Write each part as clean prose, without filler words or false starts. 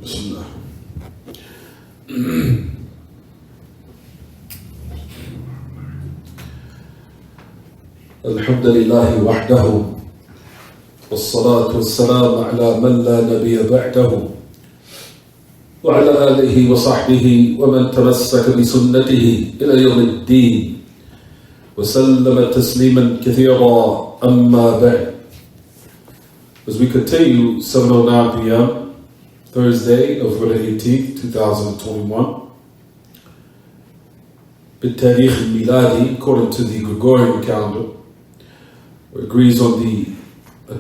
Bismillah. الحمد لله وحده والصلاة والسلام على من لا نبي بعده وعلى آله وصحبه ومن تمسك بسنته إلى يوم الدين وسلم تسليما كثيرا أما بعد. As we continue, 7:09 p.m. Thursday, November 18th, 2021. بالتاريخ الميلادي, according to the Gregorian calendar, it agrees on the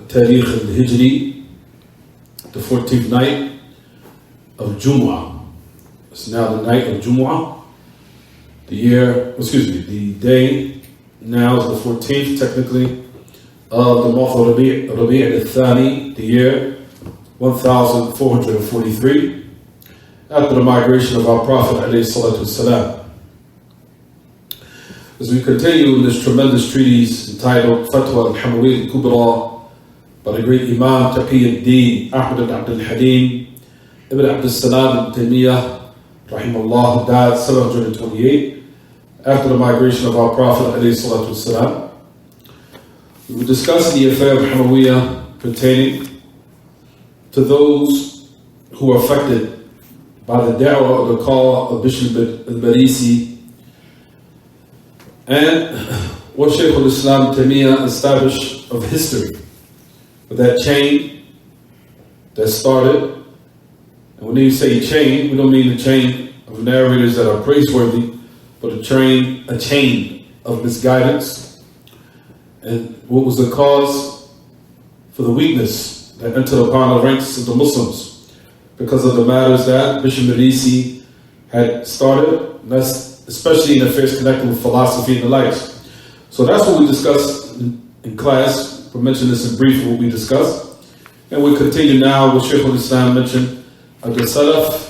Tariq al-Hijri, the 14th night of Jumu'ah. It's now the night of Jumu'ah. The day now is the 14th technically of the month of Rabi' al-Thani, the year 1443, after the migration of our Prophet alayhi salatu wasalam. As we continue in this tremendous treatise entitled Fataawa al-Hamawiyyah al-Kubra by the great Imam Taqiyuddin Ahmad ibn Abdul Halim ibn Abdul Salam Taymiyyah, rahimahullah, who died 728 after the migration of our Prophet alayhi salatu wasalam. We will discuss the affair of Hamawiyyah pertaining to those who are affected by the da'wah or the call of Bishop al-Marisi, and what Shaykh al-Islam Taymiyyah established of history, with that chain that started. And when you say chain, we don't mean the chain of narrators that are praiseworthy, but a chain of misguidance. And what was the cause for the weakness that entered upon the ranks of the Muslims? Because of the matters that Bishop Marisi had started, and that's especially in affairs connected with philosophy and the likes. So that's what we discussed in class. We'll mention this in brief, what we discussed. And we continue now with Shaykh al-Islam mentioned of the Salaf,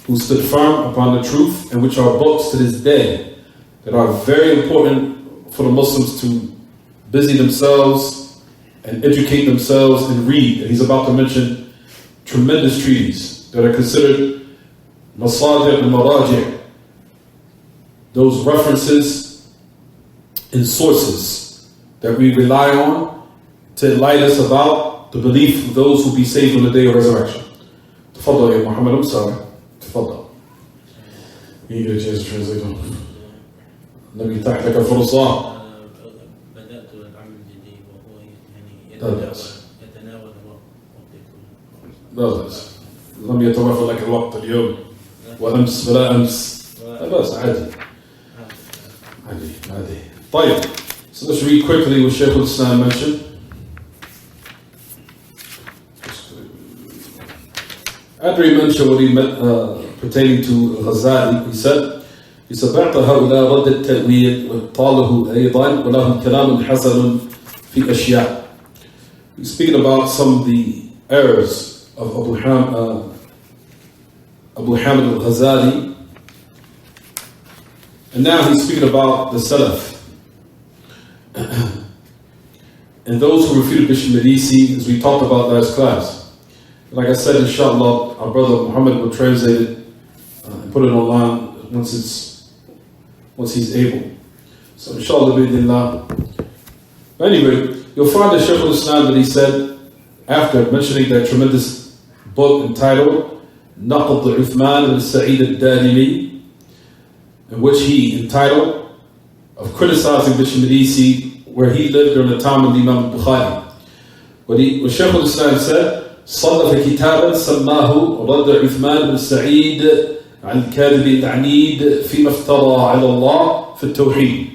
who stood firm upon the truth, and which are books to this day that are very important for the Muslims to busy themselves and educate themselves and read. And he's about to mention tremendous treatises that are considered Masajid and Maraji', those references and sources that we rely on to enlighten us about the belief of those who be saved on the day of resurrection. Tafadal ya Muhammad, I'm sorry. Tafadal. You get a chance to translate them. لم يتاح لك فرصة. بدأت العمل الجديد وهو يتناول الوقت. لم يتوافر لك الوقت اليوم وأمس ولا أمس. بس عادي. طيب, so let's read quickly what Shaykh al-Islam mentioned. After he mentioned what he meant pertaining to Ghazali, he said بعض هؤلاء رد التأويل وابطاله أيضا ولهم كلام حسن في أشياء. He's speaking about some of the errors of Abu Hamid al-Ghazali, and now he's speaking about the Salaf and those who refuted Bishop Marisi, as we talked about last class. Like I said, inshallah, our brother Muhammad will translate it and put it online once he's able. So inshallah, bi'idhnillah. But anyway, you'll find the Shaykh al-Islam that he said, after mentioning that tremendous book entitled Naqd Uthman al-Sa'id al-Darimi, in which he entitled of criticizing Bishop Marisi where he lived during the time of Imam Bukhari. What Shaykh al-Islam said, صنف كتابا سماه رد عثمان بن سعيد عن الكاذب العنيد فيما افترى على الله في التوحيد.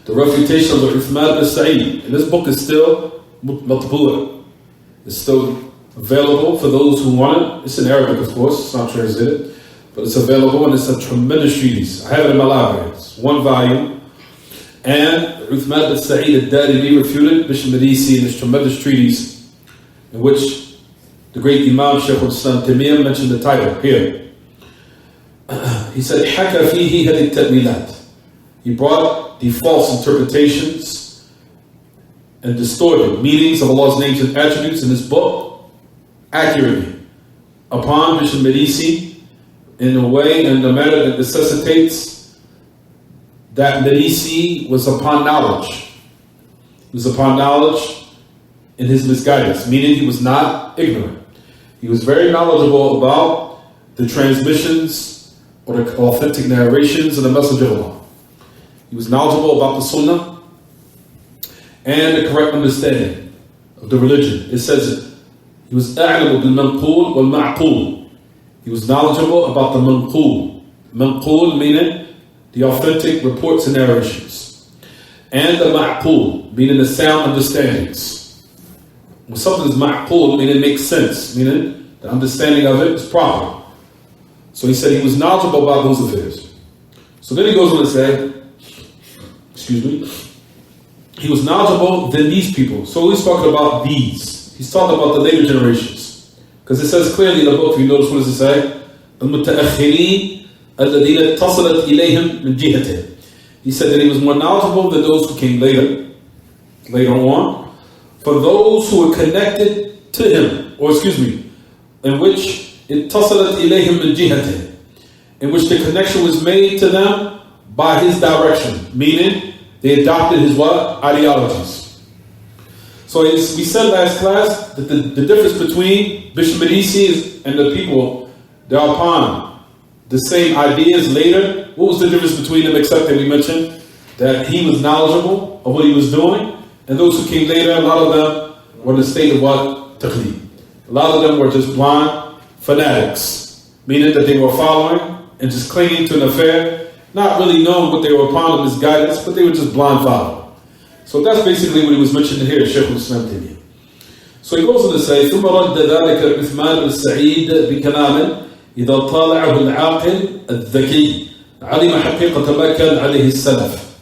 The refutation of Uthman bin Sa'id. And this book is still matbu'a. It's still available for those who want it. It's in Arabic, of course. It's not translated, but it's available, and it's a tremendous treatise. I have it in my library. It's one volume. And Uthman bin Sa'id al-Darimi refuted Bishop Marisi in this tremendous treatise, in which the great Imam Shaykh al-Islam Taymiyyah mentioned the title here. He said, حكى فيه هذه التأويلات. He brought the false interpretations and distorted meanings of Allah's names and attributes in this book accurately. upon Bishop Medisi in a way and a manner that necessitates that Medisi was upon knowledge. He was upon knowledge in his misguidance, meaning he was not ignorant. He was very knowledgeable about the transmissions or the authentic narrations of the Messenger of Allah. He was knowledgeable about the Sunnah and the correct understanding of the religion. It says it. He was أعلم بالمنقول والمعقول. He was knowledgeable about the manqul. Manqul meaning the authentic reports and narrations. And the ma'qul, meaning the sound understandings. When something is ma'qul, meaning it makes sense, meaning the understanding of it is proper. So he said he was knowledgeable about those affairs. So then he goes on to say, he was knowledgeable than these people. So he's talking about these. He's talking about the later generations. Because it says clearly in the book, if you notice, what does it say? الْمُتَأَخِّرِينَ الَّذِينَ اتصلت إليهم من جهته. He said that he was more knowledgeable than those who came later on. For those who were connected to him, in which اتصلت إليهم من جهته, in which the connection was made to them by his direction, meaning they adopted his what? Ideologies. So we said last class that the difference between Bishop Medisi and the people that are upon the same ideas later, what was the difference between them except that we mentioned that he was knowledgeable of what he was doing, and those who came later, a lot of them were in the state of what? Taqleed. A lot of them were just blind fanatics, meaning that they were following and just clinging to an affair, not really knowing what they were upon in his guidance, but they were just blind following. So that's basically what he was mentioning here, Shaykh al-Islam Taymiyyah. So he goes on to say, ثم رد ذلك عثمان السعيد بكلام إذا طالعه العاقل الذكي علم حقيقة ما كان عليه السلف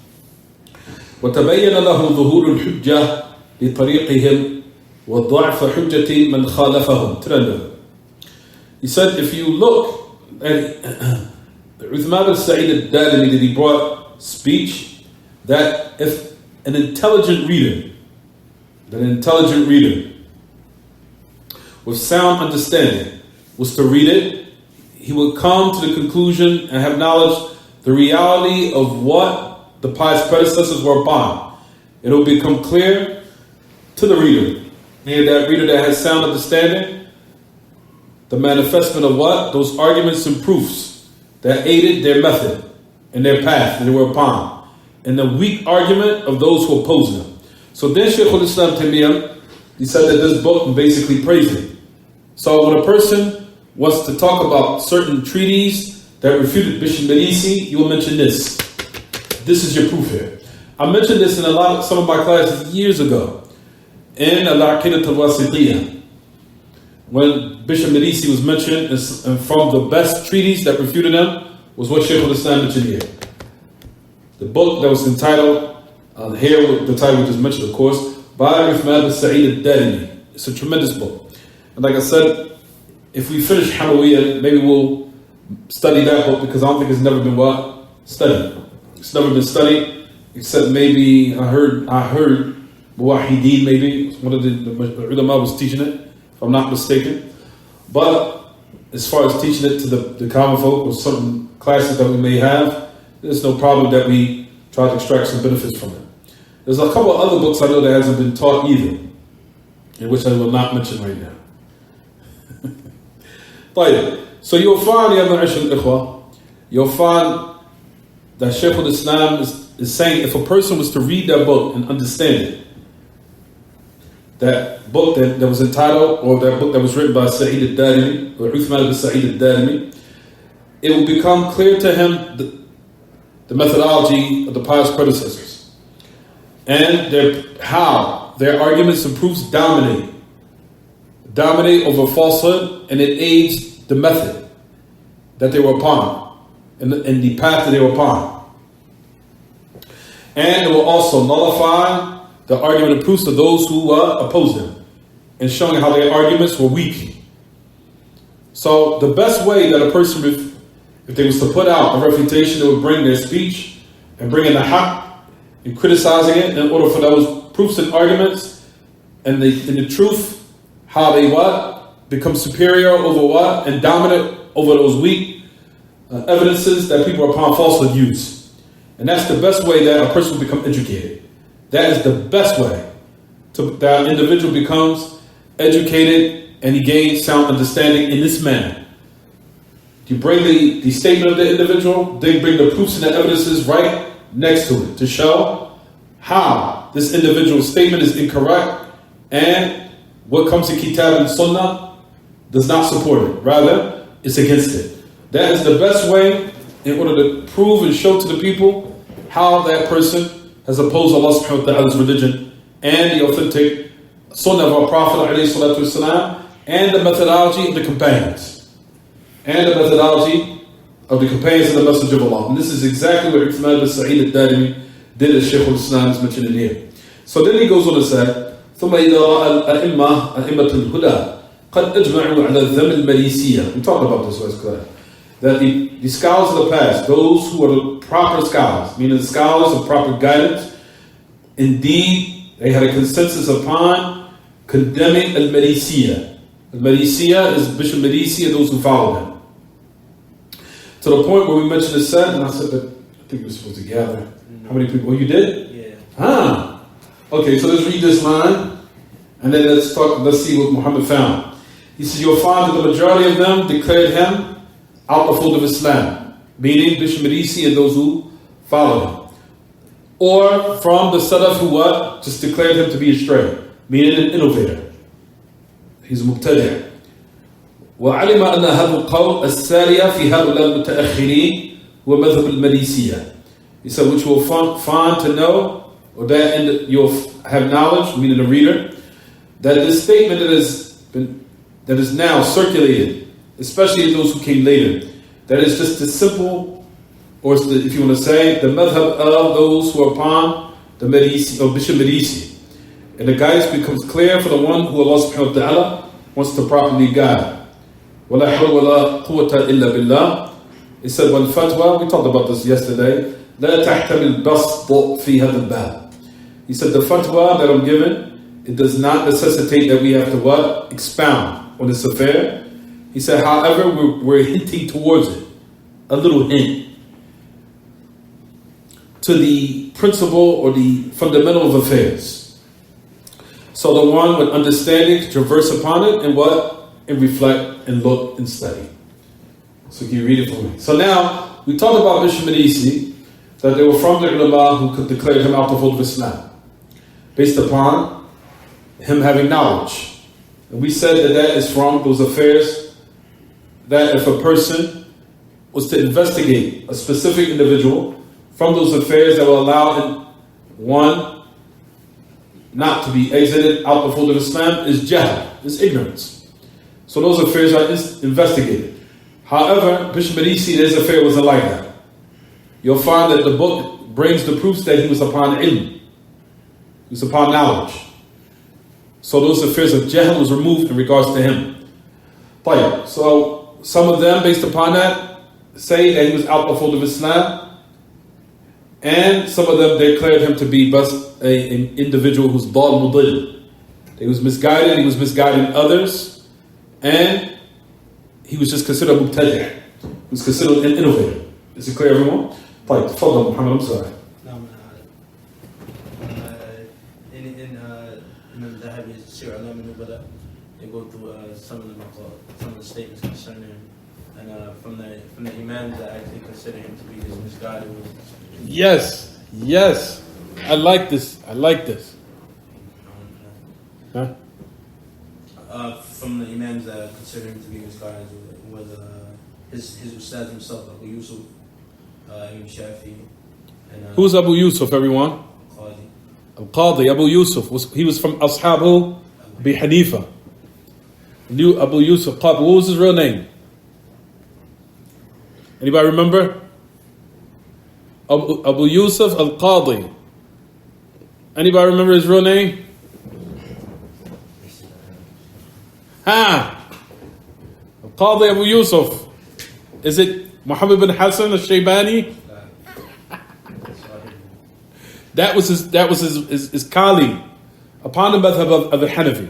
وتبين له ظهور الحجة لطريقهم وضعف حجة من خالفهم. He said, if you look at Uthman al-Sa'id al-Darimi, that he brought speech that if an intelligent reader with sound understanding was to read it, he would come to the conclusion and have knowledge the reality of what the pious predecessors were upon. It will become clear to the reader, meaning that reader that has sound understanding, the manifestation of what? Those arguments and proofs that aided their method and their path that they were upon, and the weak argument of those who oppose them. So then Shaykh al-Islam Taymiyyah, he said that this book basically praised him. So when a person wants to talk about certain treaties that refuted Bishop Medisi, you will mention this. This is your proof here. I mentioned this in some of my classes years ago in Al-Aqidat al-Wasitiyah, when Bishop Medisi was mentioned, and from the best treaties that refuted him was what Shaykh al-Islam mentioned here. The book that was entitled, here with the title we just mentioned, of course, by Uthman al-Sa'id al-Darimi. It's a tremendous book. And like I said, if we finish Hamawiyyah, maybe we'll study that book, because I don't think it's never been studied. It's never been studied, except maybe I heard Muwahideen, maybe one of the ulama was teaching it, if I'm not mistaken. But as far as teaching it to the common folk or certain classes that we may have, there's no problem that we try to extract some benefits from it. There's a couple of other books I know that hasn't been taught either, in which I will not mention right now. So you'll find, you'll find that Shaykh al-Islam is saying if a person was to read that book and understand it, that book that was entitled, or that book that was written by Sa'id al-Darimi, or Uthman al-Sa'id al-Darimi, it will become clear to him the methodology of the pious predecessors, and how their arguments and proofs dominate over falsehood, and it aids the method that they were upon, and the path that they were upon. And it will also nullify the argument and proofs of those who opposed them, and showing how their arguments were weak. So the best way that a person, if they was to put out a refutation, they would bring their speech and bring in the haqq and criticizing it in order for those proofs and arguments and the truth, how they become superior over what? And dominant over those weak evidences that people upon falsehood use. And that's the best way that a person will become educated. That is the best way that an individual becomes educated and he gains sound understanding in this manner. You bring the statement of the individual, then bring the proofs and the evidences right next to it to show how this individual's statement is incorrect and what comes to Kitab and Sunnah does not support it. Rather, it's against it. That is the best way in order to prove and show to the people how that person has opposed Allah subhanahu wa ta'ala's religion and the authentic Sunnah of our Prophet ﷺ, and the methodology of the companions. And the methodology of the companions of the Message of Allah. And this is exactly what Uthman bin Sa'id al-Darimi did, as Shaykh al-Islam is mentioned in here. So then he goes on to say, ثم إذا رأى الأئمة أئمة الهدى قد أجمعوا على ذم المريسية. We talked about this last class. That the scholars of the past, those who are the proper scholars, meaning the scholars of proper guidance, indeed they had a consensus upon condemning al-Marisiyah. Al-Marisiyah is Bishop Marisi, those who follow him. To the point where we mentioned the set, and I said that I think we're supposed to gather. How many people? Oh, you did? Yeah. Okay, so let's read this line, and then let's see what Muhammad found. He says, you'll find that the majority of them declared him out the fold of Islam, meaning Bishop Marisi and those who follow him. Or from the Salaf who what? Just declared him to be astray, meaning an innovator. He's a mubtadi'. وعلم أن هذا القول السارية في هؤلاء المتأخرين هو مذهب المريسية. He said, which you will find to know, or that you'll have knowledge, meaning the reader, that this statement that is now circulated, especially those who came later, that is just the simple, or if you want to say, the madhab of those who are upon the Marisi, or Bishop Marisi. And the guidance becomes clear for the one who Allah subhanahu wa ta'ala wants to properly guide. وَلَا حَوْلَ وَلَا قُوَّةَ إِلَّا بِاللَّهِ. It said, when fatwa, we talked about this yesterday, لَا تَحْتَمِلْ بَسْطُ فِي هَذَا الْبَابِ. He said, the fatwa that I'm given, it does not necessitate that we have to what? Expound on this affair. He said, however, we're hinting towards it. A little hint to the principle or the fundamental of affairs. So the one with understanding can traverse upon it and what? And reflect and look and study. So can you read it for me? So now, we talked about Bishop Marisi, that they were from the ulama who could declare him out the fold of Islam, based upon him having knowledge. And we said that is from those affairs that if a person was to investigate a specific individual from those affairs that will allow him, one, not to be exited out the fold of Islam, is jahl, is ignorance. So those affairs are investigated. However, Bishop Marisi, his affair wasn't like that. You'll find that the book brings the proofs that he was upon ilm. He was upon knowledge. So those affairs of jahl was removed in regards to him. So some of them, based upon that, say that he was out the fold of Islam. And some of them declared him to be an individual who's dal mudil. He was misguided, he was misguiding others. And he was just considered a mubtadi'. He was considered an innovator. Is it clear, everyone? طيب تفضل محمد. I'm sorry. In the Sir Alam al-Nubala, they go through some of the statements concerning him, and from the imams that actually consider him to be his misguided. Yes. I like this. Huh? From the imams that consider him to be misguided was his ustad himself, Abu Yusuf, Imam Shafi, and who's Abu Yusuf, everyone? Al-Qadi, Abu Yusuf. He was from Ashabu Abi Hanifa. Knew Abu Yusuf Qadi. What was his real name? Anybody remember? Abu Yusuf Al-Qadi. Anybody remember his real name? Al-Qadi Abu Yusuf. Is it Muhammad bin Hassan al-Shaybani? That was his colleague upon the madhab of the Hanafi.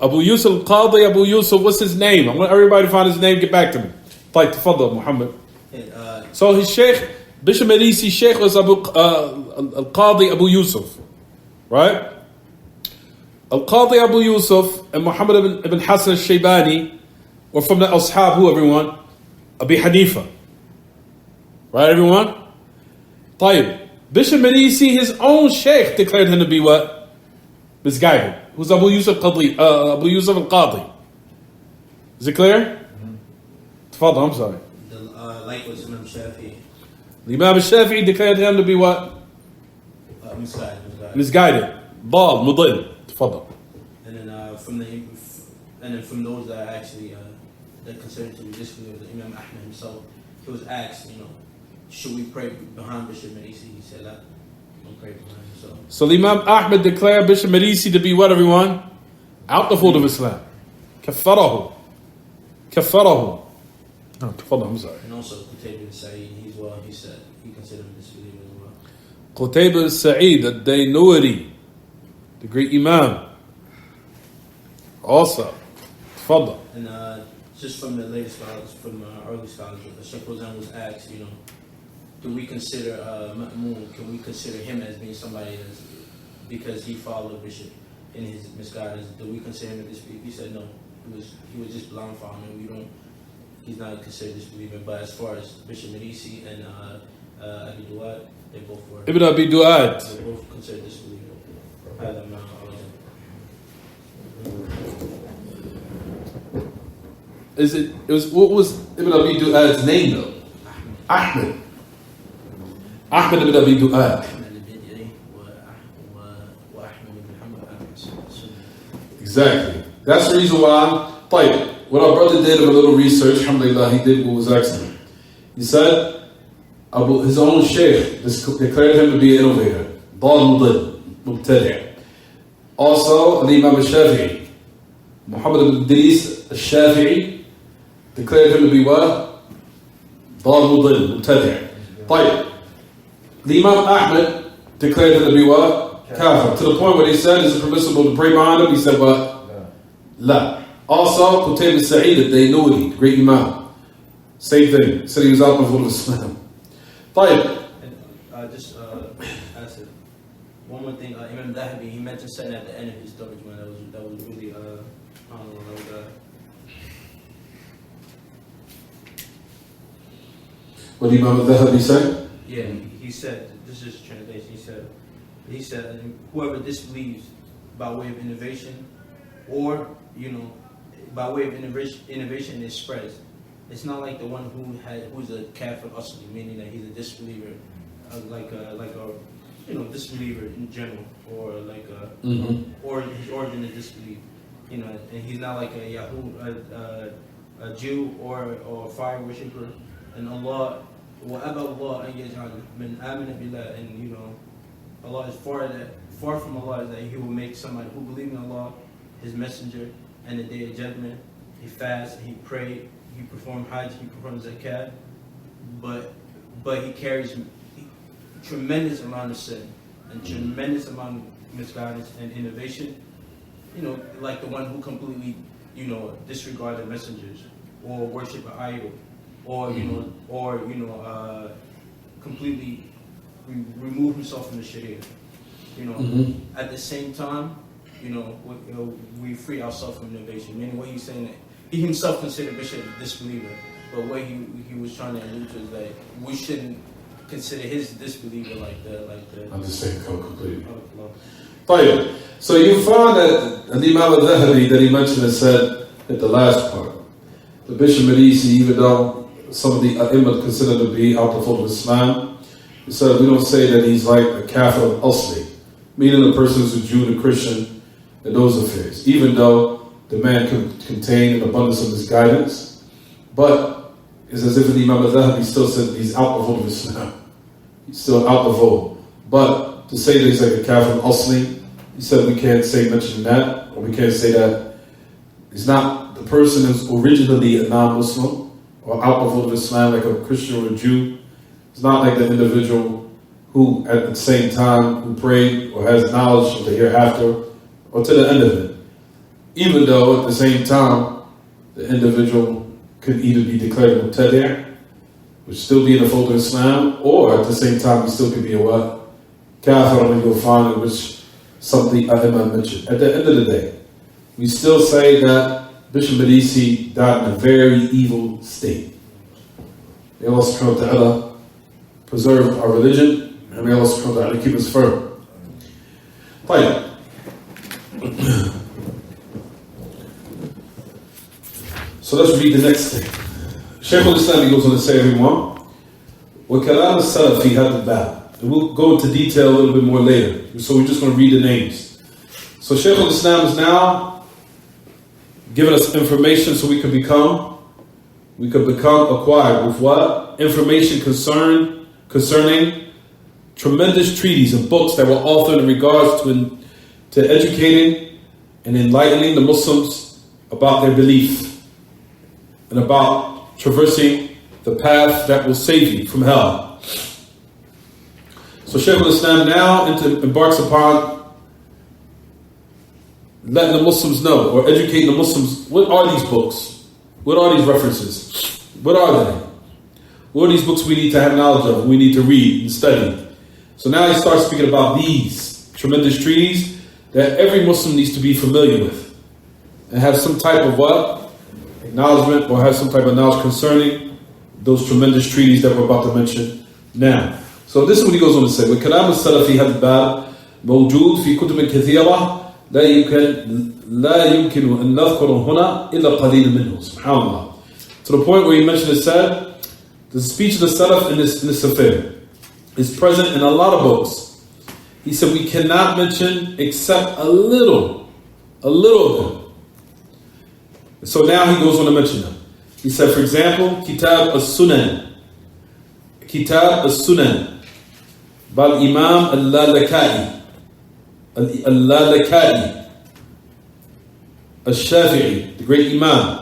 Abu Yusuf al-Qadi Abu Yusuf, what's his name? I want everybody to find his name, get back to me. طيب تفضل Muhammad. So his Shaykh, Bishop Marisi Shaykh was al-Qadi Abu Yusuf. Right? Al-Qadi Abu Yusuf and Muhammad ibn Hassan al-Shaybani were from the Ashab, who everyone? Abi Hanifa. Right, everyone? طيب. Bishop Marisi, his own Shaykh, declared him to be what? Misguided. Who's Abu Yusuf Abu Yusuf al-Qadi? Is it clear? Tafadhal, I'm sorry. Like was Imam Shafi'i. The Imam Shafi'i declared him to be what? Misguided. Dal, mudil. Tafadhal. And then from those that actually that considered to be disbelievers, Imam Ahmad himself, he was asked, should we pray behind Bishop Marisi? He said, "La, don't pray behind him." So Imam Ahmad declared Bishop Marisi to be what, everyone? Out the fold of Islam. Kaffarahu. No, tafadhal, I'm sorry. And also Qutayba al-Sa'id, he said he considered him a disbeliever as well. Qutayba al-Sa'id al-Daynuri, the great Imam. Also, tafadhal. And just from the latest scholars, from early scholars, Shaykh was asked, do we consider Ma'mun, can we consider him as being somebody that's, because he followed Bishop in his misguidance, do we consider him a disbeliever? He said no, he was just blind following. He's not considered disbeliever. But as far as Bishop Marisi and Abi Duad, they both were. Ibn Abi Duad. They both considered disbeliever. What was Ibn Abi Duad's name though? Ahmed. Ahmed ibn Abi Duad. Exactly. That's the reason why. طيب. What our brother did of a little research, alhamdulillah, he did what was excellent. He said his own Shaykh declared him to be an innovator. Dal mudil, mubtadi'. Also, Imam al-Shafi'i, Muhammad ibn Idris al-Shafi'i, declared him to be what? Dal mudil, mubtadi'. طيب. The Imam Ahmad declared him to be what? Kafir. To the point where he said, is it permissible to pray behind him? He said what? La. Also, Qutayba al-Sa'id al-Daynuri, the great Imam. Same thing. Said he was out of Islam. طيب. And just answer one more thing. Imam Dhahabi, he mentioned something at the end of his tarjumah that was really What did Imam Dhahabi say? Yeah, he said, this is translation, he said, whoever disbelieves by way of innovation, or, by way of innovation it spreads. It's not like the one who's a kafir asli, meaning that he's a disbeliever, like a disbeliever in general, or like or his origin is disbelief, and he's not like a Jew or a fire worshipper, and Allah. وَأَبَى اللَّهُ أَنْ يَجْعَلَ مَنْ آمَنَ بِاللَّهِ, and Allah is far from Allah is that He will make somebody who believes in Allah, His messenger, and the day of judgment. He fasts, he prayed, he performed Hajj, he performed Zakat, but he carries tremendous amount of sin and tremendous amount of misguidance and innovation. Like the one who completely, disregard the messengers or worship an idol. Or completely remove himself from the Sharia. At the same time, we free ourselves from innovation. Meaning, what he's saying that he himself considered Bishop a disbeliever, but what he was trying to allude to is that we shouldn't consider his disbeliever like the. I'm the same code completely. Fine. So you found that Imam al-Dhahabi that he mentioned and said at the last part, the Bishop Marisi, even though some of the A'immat consider to be out the fold of Islam, he said we don't say that he's like a kafir asli, meaning a person who's a Jew, a Christian, and those affairs, even though the man could contain an abundance of misguidance, but it's as if the Imam al-Dhahabi still said he's out the fold of Islam. He's still out the fold. But to say that he's like a kafir asli, he said we can't say mention that, or we can't say that he's not the person who's originally a non-Muslim, or out of Islam like a Christian or a Jew. It's not like the individual who at the same time who prayed or has knowledge of the hereafter or to the end of it. even though at the same time the individual could either be declared mubtadi', which still be in the fold of Islam, or at the same time he still could be a what? Kafir, and you'll find, which something Imam mentioned. At the end of the day, we still say that Bishop Medisi died in a very evil state. May Allah subhanahu wa ta'ala preserve our religion, and may Allah subhanahu wa ta'ala keep us firm. Fine. So let's read the next thing. Shaykh al-Islam, he goes on to say, everyone, وَكَلَامُ السَّلَفِ فِي هَذَا الْبَابِ. And we'll go into detail a little bit more later. So we're just going to read the names. So Shaykh al-Islam is now giving us information so we can become acquired with what? Information concerning tremendous treatises and books that were authored in regards to educating and enlightening the Muslims about their belief and about traversing the path that will save you from hell. So Shaykh al-Islam now embarks upon letting the Muslims know, or educating the Muslims, what are these books? What are these references? What are they? What are these books we need to have knowledge of, we need to read and study? So now he starts speaking about these tremendous treatises that every Muslim needs to be familiar with and have some type of what? Acknowledgement, or have some type of knowledge concerning those tremendous treatises that we're about to mention now. So this is what he goes on to say. وَكَلَامُ السَّلَفِ فِي هَذَا الْبَابِ موجود في كتب كثيرة لا يمكن أن نذكر هنا إلا قليل منه. Subhanallah. To the point where he mentioned it said, the speech of the Salaf in this affair is present in a lot of books. He said we cannot mention except a little of them. So now he goes on to mention them. He said, for example, Kitab as-Sunan by Imam al-Lalaka'i al-Shafi'i, the great Imam.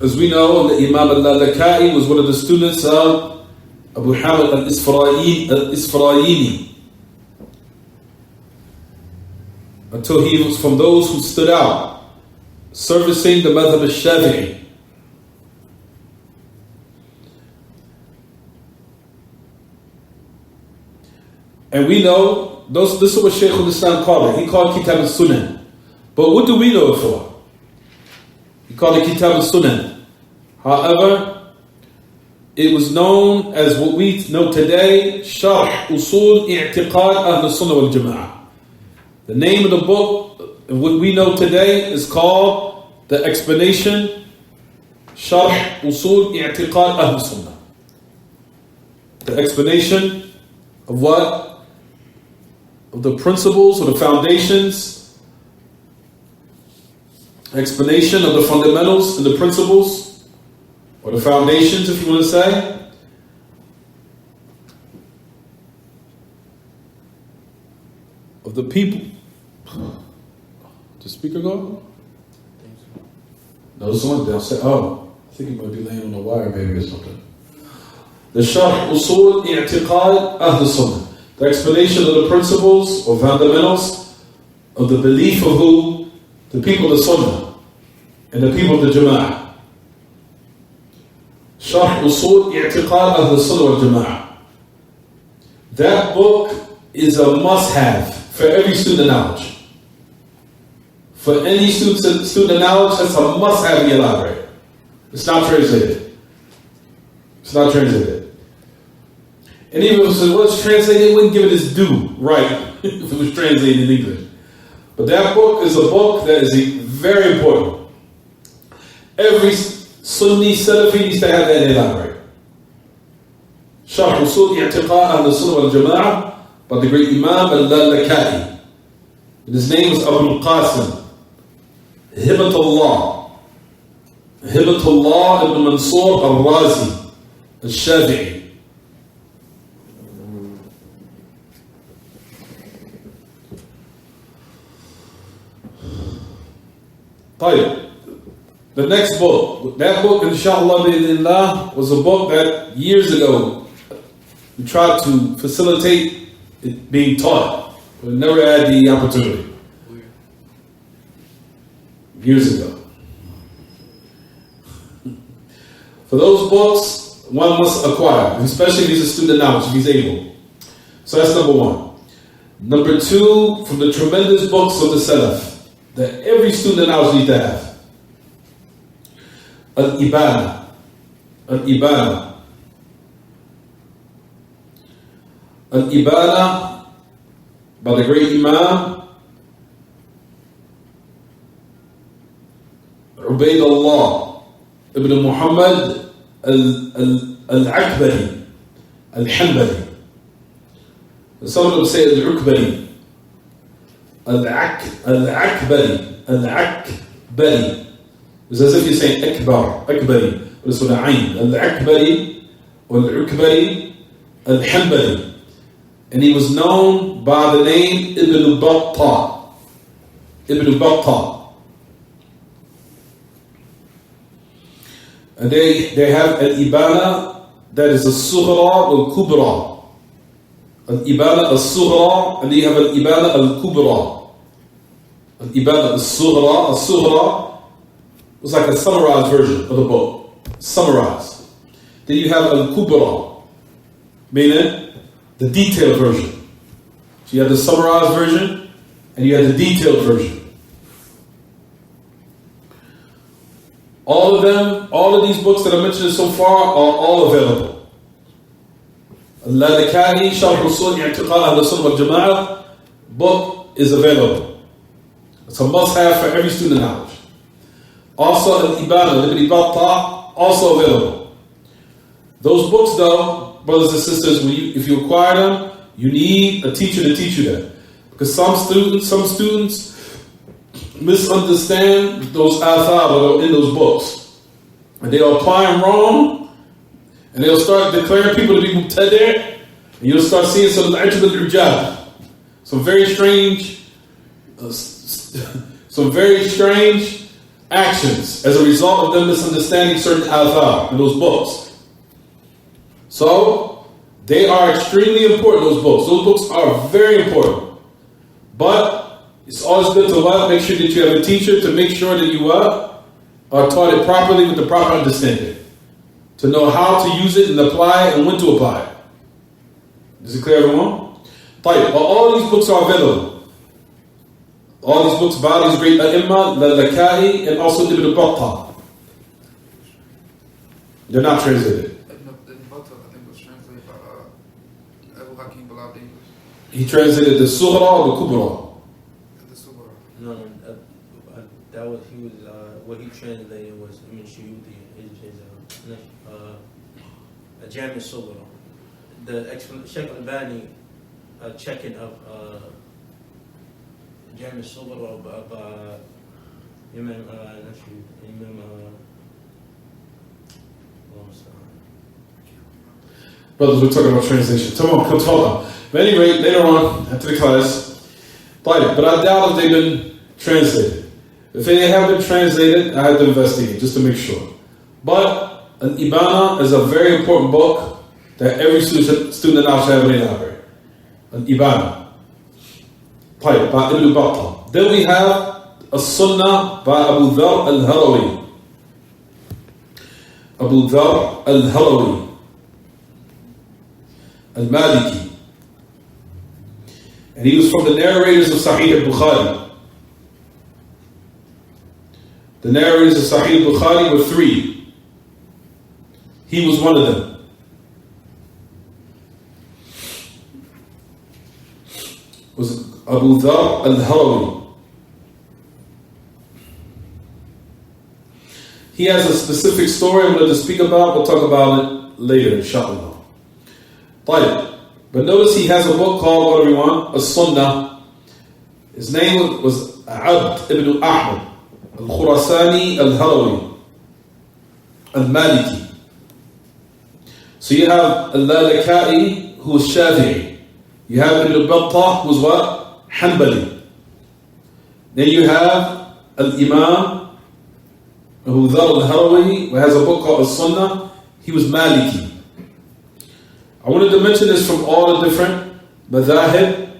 As we know, the Imam al-Lalaka'i was one of the students of Abu Hamid al-Isfaraini, until he was from those who stood out, servicing the madhab al-Shafi'i. And we know, this is what Shaykh al-Islam called it. He called it Kitab al-Sunan. But what do we know it for? He called it Kitab al-Sunan. However, it was known as what we know today, Sharh Usul I'tiqad Ahl Sunnah wal Jama'ah. The name of the book, what we know today, is called the explanation, Sharh Usul I'tiqad Ahl Sunnah. The explanation of what? Of the principles or the foundations, explanation of the fundamentals and the principles, or the foundations, if you want to say, of the people. The speaker go? No, someone downstairs. Oh, I think he might be laying on the wire maybe or something. The Sharh Usul I'tiqad Ahl Sunnah. The explanation of the principles or fundamentals of the belief of who? The people of the Sunnah and the people of the Jama'ah. Sharh Usul I'tiqad Ahl Sunnah wal Jama'ah. That book is a must-have for every student of knowledge. For any student of knowledge, that's a must-have in your library. It's not translated. And even if it was translated, it wouldn't give it its due right if it was translated in English. But that book is a book that is very important. Every Sunni Salafi needs to have that in their library. Sharh Usul I'tiqad Ahl Sunnah wal Jama'ah by the great Imam al-Lalaka'i. And his name is Abu al-Qasim Hibatullah ibn Mansur al-Razi al-Shafi'i. The next book, that book, inshallah, was a book that years ago We tried to facilitate it being taught, but we never had the opportunity. Years ago. For those books, one must acquire, especially if he's a student of knowledge, if he's able. So that's number one. Number two, from the tremendous books of the Salaf that every student of knowledge needs to have. Al-Ibana. Al-Ibana. Al-Ibana by the great Imam Ubaydullah ibn Muhammad al-Akbari al-Hanbali. Some of them say al-Ukbari. Al-Akbari. Al-Akbari. It's as if you're saying Akbar. Akbari. But it's with an Ayn. Al-Akbari al-Ukbari al-Hanbali. And he was known by the name Ibn Battah. Ibn Battah. And they have al-Ibana, that is al-Sughra al-Kubra. Al-Ibana al-Sughra, and they have al-Ibana al-Kubra. Al-Ibana al-Sughra. Al-Sughra was like a summarized version of the book. Summarized. Then you have al-Kubra, meaning the detailed version. So you have the summarized version, and you have the detailed version. All of them, all of these books that I mentioned so far are all available. Al-Lalaka'i, Sharh Usul I'tiqad Ahl-Sunnah wal Jama'ah book is available. It's a must-have for every student of knowledge. Also, Al-Ibana, Ibn Battah, also available. Those books though, brothers and sisters, if you acquire them, you need a teacher to teach you that. Because some students misunderstand those athar that are in those books. And they'll apply them wrong, and they'll start declaring people to be mubtadi', and you'll start seeing some ajab al-ijab, some very strange actions as a result of them misunderstanding certain athar in those books. So, they are extremely important, those books. Those books are very important. But it's always good to make sure that you have a teacher to make sure that you are taught it properly with the proper understanding. To know how to use it and apply it and when to apply it. Is it clear, everyone? But all these books are available. All these books by these great A'imma, Lalaka'i, and also Ibn Battah. They're not translated. He translated the Sughra or the Kubra. No, that was what he translated was Shuyuti is a Jami Sughra. The Shaykh Al-Bani checking of Jami Sughra by Imam Brothers, we're talking about translation. Come talk. But anyway, later on, after the class, but I doubt if they've been translated. If they have been translated, I have to investigate just to make sure. But Al-Ibana is a very important book that every student now should have in the library. Al-Ibana. By Ibn Battah. Then we have As-Sunnah by Abu Dharr al-Harawi. Abu Dharr al-Harawi. Al-Maliki. And he was from the narrators of Sahih al-Bukhari. The narrators of Sahih al-Bukhari were three. He was one of them. Was Abu Dharr al-Harawi. He has a specific story I'm going to speak about. We'll talk about it later, inshallah. But notice he has a book called, what everyone? As-Sunnah. His name was Abd ibn Ahmad al-Khurasani al-Harawi al-Maliki. So you have al-Lalaka'i, who is Shafi'i. You have Ibn Battah, who is what? Hanbali. Then you have al-Imam Abu Dharr al-Harawi, who has a book called As-Sunnah. He was Maliki. I wanted to mention this from all the different madhahib,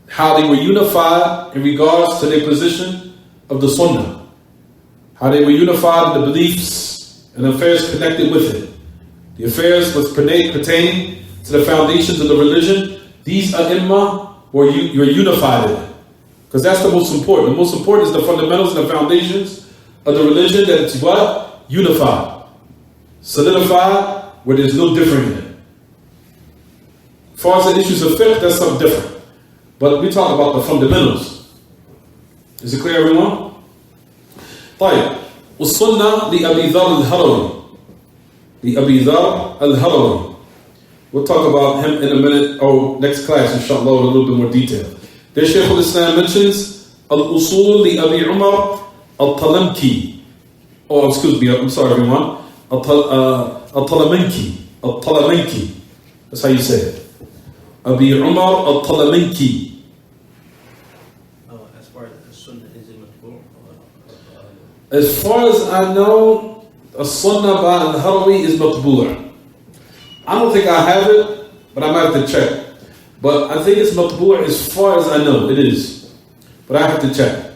how they were unified in regards to their position of the sunnah, how they were unified in the beliefs and affairs connected with it. The affairs was pertaining to the foundations of the religion. These ai were unified in it. Because that's the most important. The most important is the fundamentals and the foundations of the religion, that it's what? Unified. Solidified, where there's no different in it. As far as the issues of fiqh, that's something different. But we talk about the fundamentals. Is it clear, everyone? طيب. والسنة لأبي ذر الهروي. لأبي ذر الهروي. We'll talk about him in a minute, or next class, inshallah, with a little bit more detail. There Shaykh al-Islam mentions Al-Usul li Abi Umar al-Talamki. Oh, excuse me, I'm sorry everyone. Al-Talamanki. Al-Talamanki. That's how you say it. Abi Umar al-Talamanki. As far as the sunnah, is it matbu'? As far as I know, a sunnah by al-Harawi is matbu'. I don't think I have it, but I might have to check. But I think it's matbu' as far as I know, it is. But I have to check.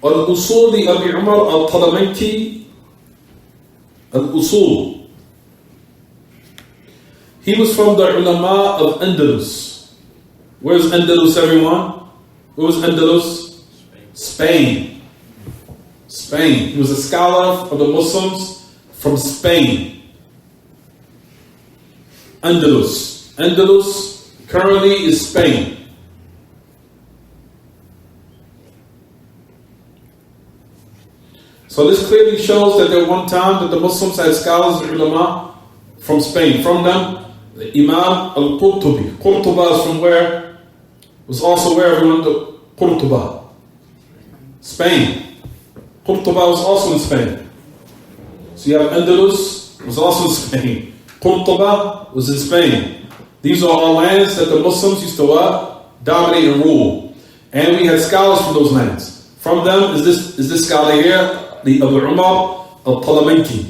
Al-Usul li Abi Umar al-Talamanki. Al-Usul. He was from the ulama of Andalus. Where's Andalus, everyone? Where was Andalus? Spain. Spain. He was a scholar of the Muslims from Spain. Andalus. Andalus currently is Spain. So this clearly shows that there one time that the Muslims had scholars and ulama from Spain. From them, the Imam al-Qurtubi. Qurtuba is from where? Was also where, everyone? The Qurtuba. Spain. Qurtuba was also in Spain. So you have Andalus, was also in Spain. Qurtuba was in Spain. These are all lands that the Muslims used to dominate and rule. And we had scholars from those lands. From them is this scholar here, the Abu Umar al-Talamanki.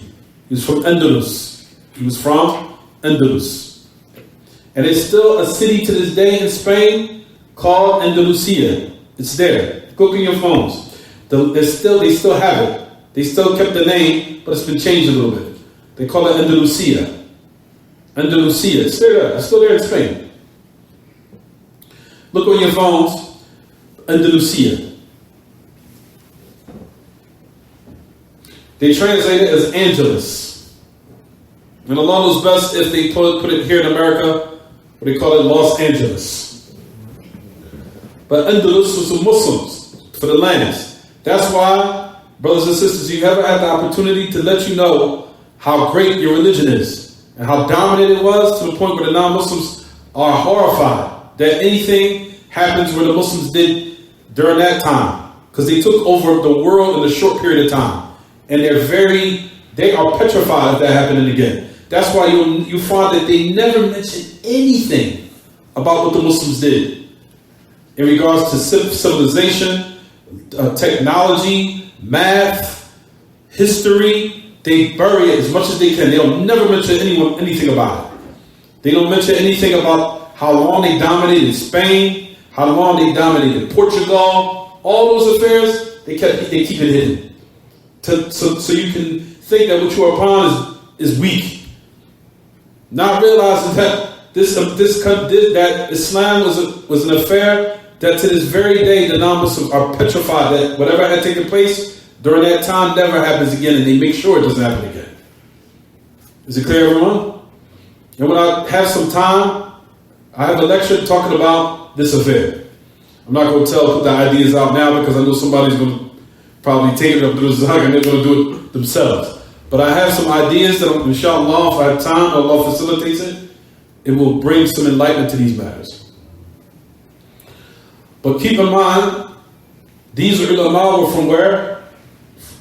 He was from Andalus. He was from Andalus. And it's still a city to this day in Spain called Andalusia. It's there. Go in your phones. They still have it. They still kept the name, but it's been changed a little bit. They call it Andalusia. Andalusia. It's still there. It's still there in Spain. Look on your phones. Andalusia. They translate it as Angeles. And Allah knows best if they put it here in America, but they call it Los Angeles. But Andalus was the Muslims for the lands. That's why, brothers and sisters, you ever had the opportunity to let you know how great your religion is and how dominant it was, to the point where the non-Muslims are horrified that anything happens where the Muslims did during that time, because they took over the world in a short period of time. And they are petrified if that happening again. That's why you find that they never mention anything about what the Muslims did in regards to civilization, technology, math, history. They bury it as much as they can. They'll never mention anything about it. They don't mention anything about how long they dominated Spain, how long they dominated Portugal. All those affairs, they keep it hidden. So you can think that what you are upon is weak. Not realizing that that Islam was an affair that to this very day the non-Muslims are petrified that whatever had taken place during that time never happens again, and they make sure it doesn't happen again. Is it clear, everyone? And when I have some time, I have a lecture talking about this affair. I'm not going to put the ideas out now because I know somebody's going to probably take it up to the Zahag and they're going to do it themselves. But I have some ideas that, inshallah, if I have time, Allah facilitates it will bring some enlightenment to these matters. But keep in mind, these ulama were from where?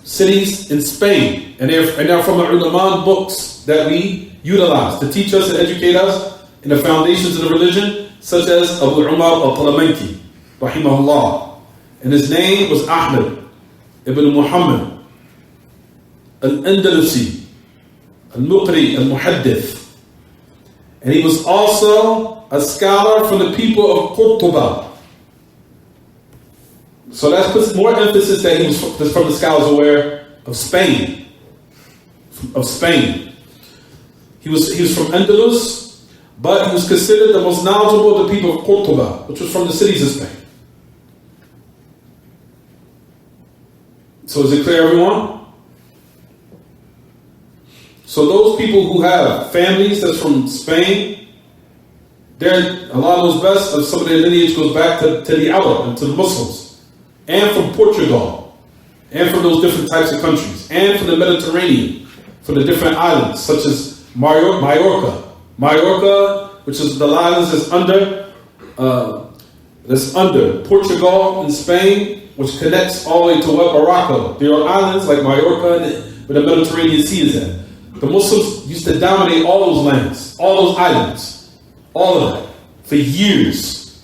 Cities in Spain. And they're from the ulama books that we utilize to teach us and educate us in the foundations of the religion, such as Abu Umar al-Talamanki, rahimahullah. And his name was Ahmed ibn Muhammad al-Andalusi. al-Muqri, al-Muhaddith. And he was also a scholar from the people of Qurtuba. So that puts more emphasis that he was from the scholars aware of Spain. Of Spain. He was from Andalus, but he was considered the most knowledgeable of the people of Qurtuba, which was from the cities of Spain. So is it clear, everyone? So those people who have families that's from Spain, a lot of those best of some of their lineage goes back to the Arab and to the Muslims, and from Portugal, and from those different types of countries, and from the Mediterranean, from the different islands such as Mallorca, which is the islands that's under Portugal and Spain, which connects all the way to Morocco. There are islands like Mallorca where the Mediterranean Sea is at. The Muslims used to dominate all those lands, all those islands, all of that, for years.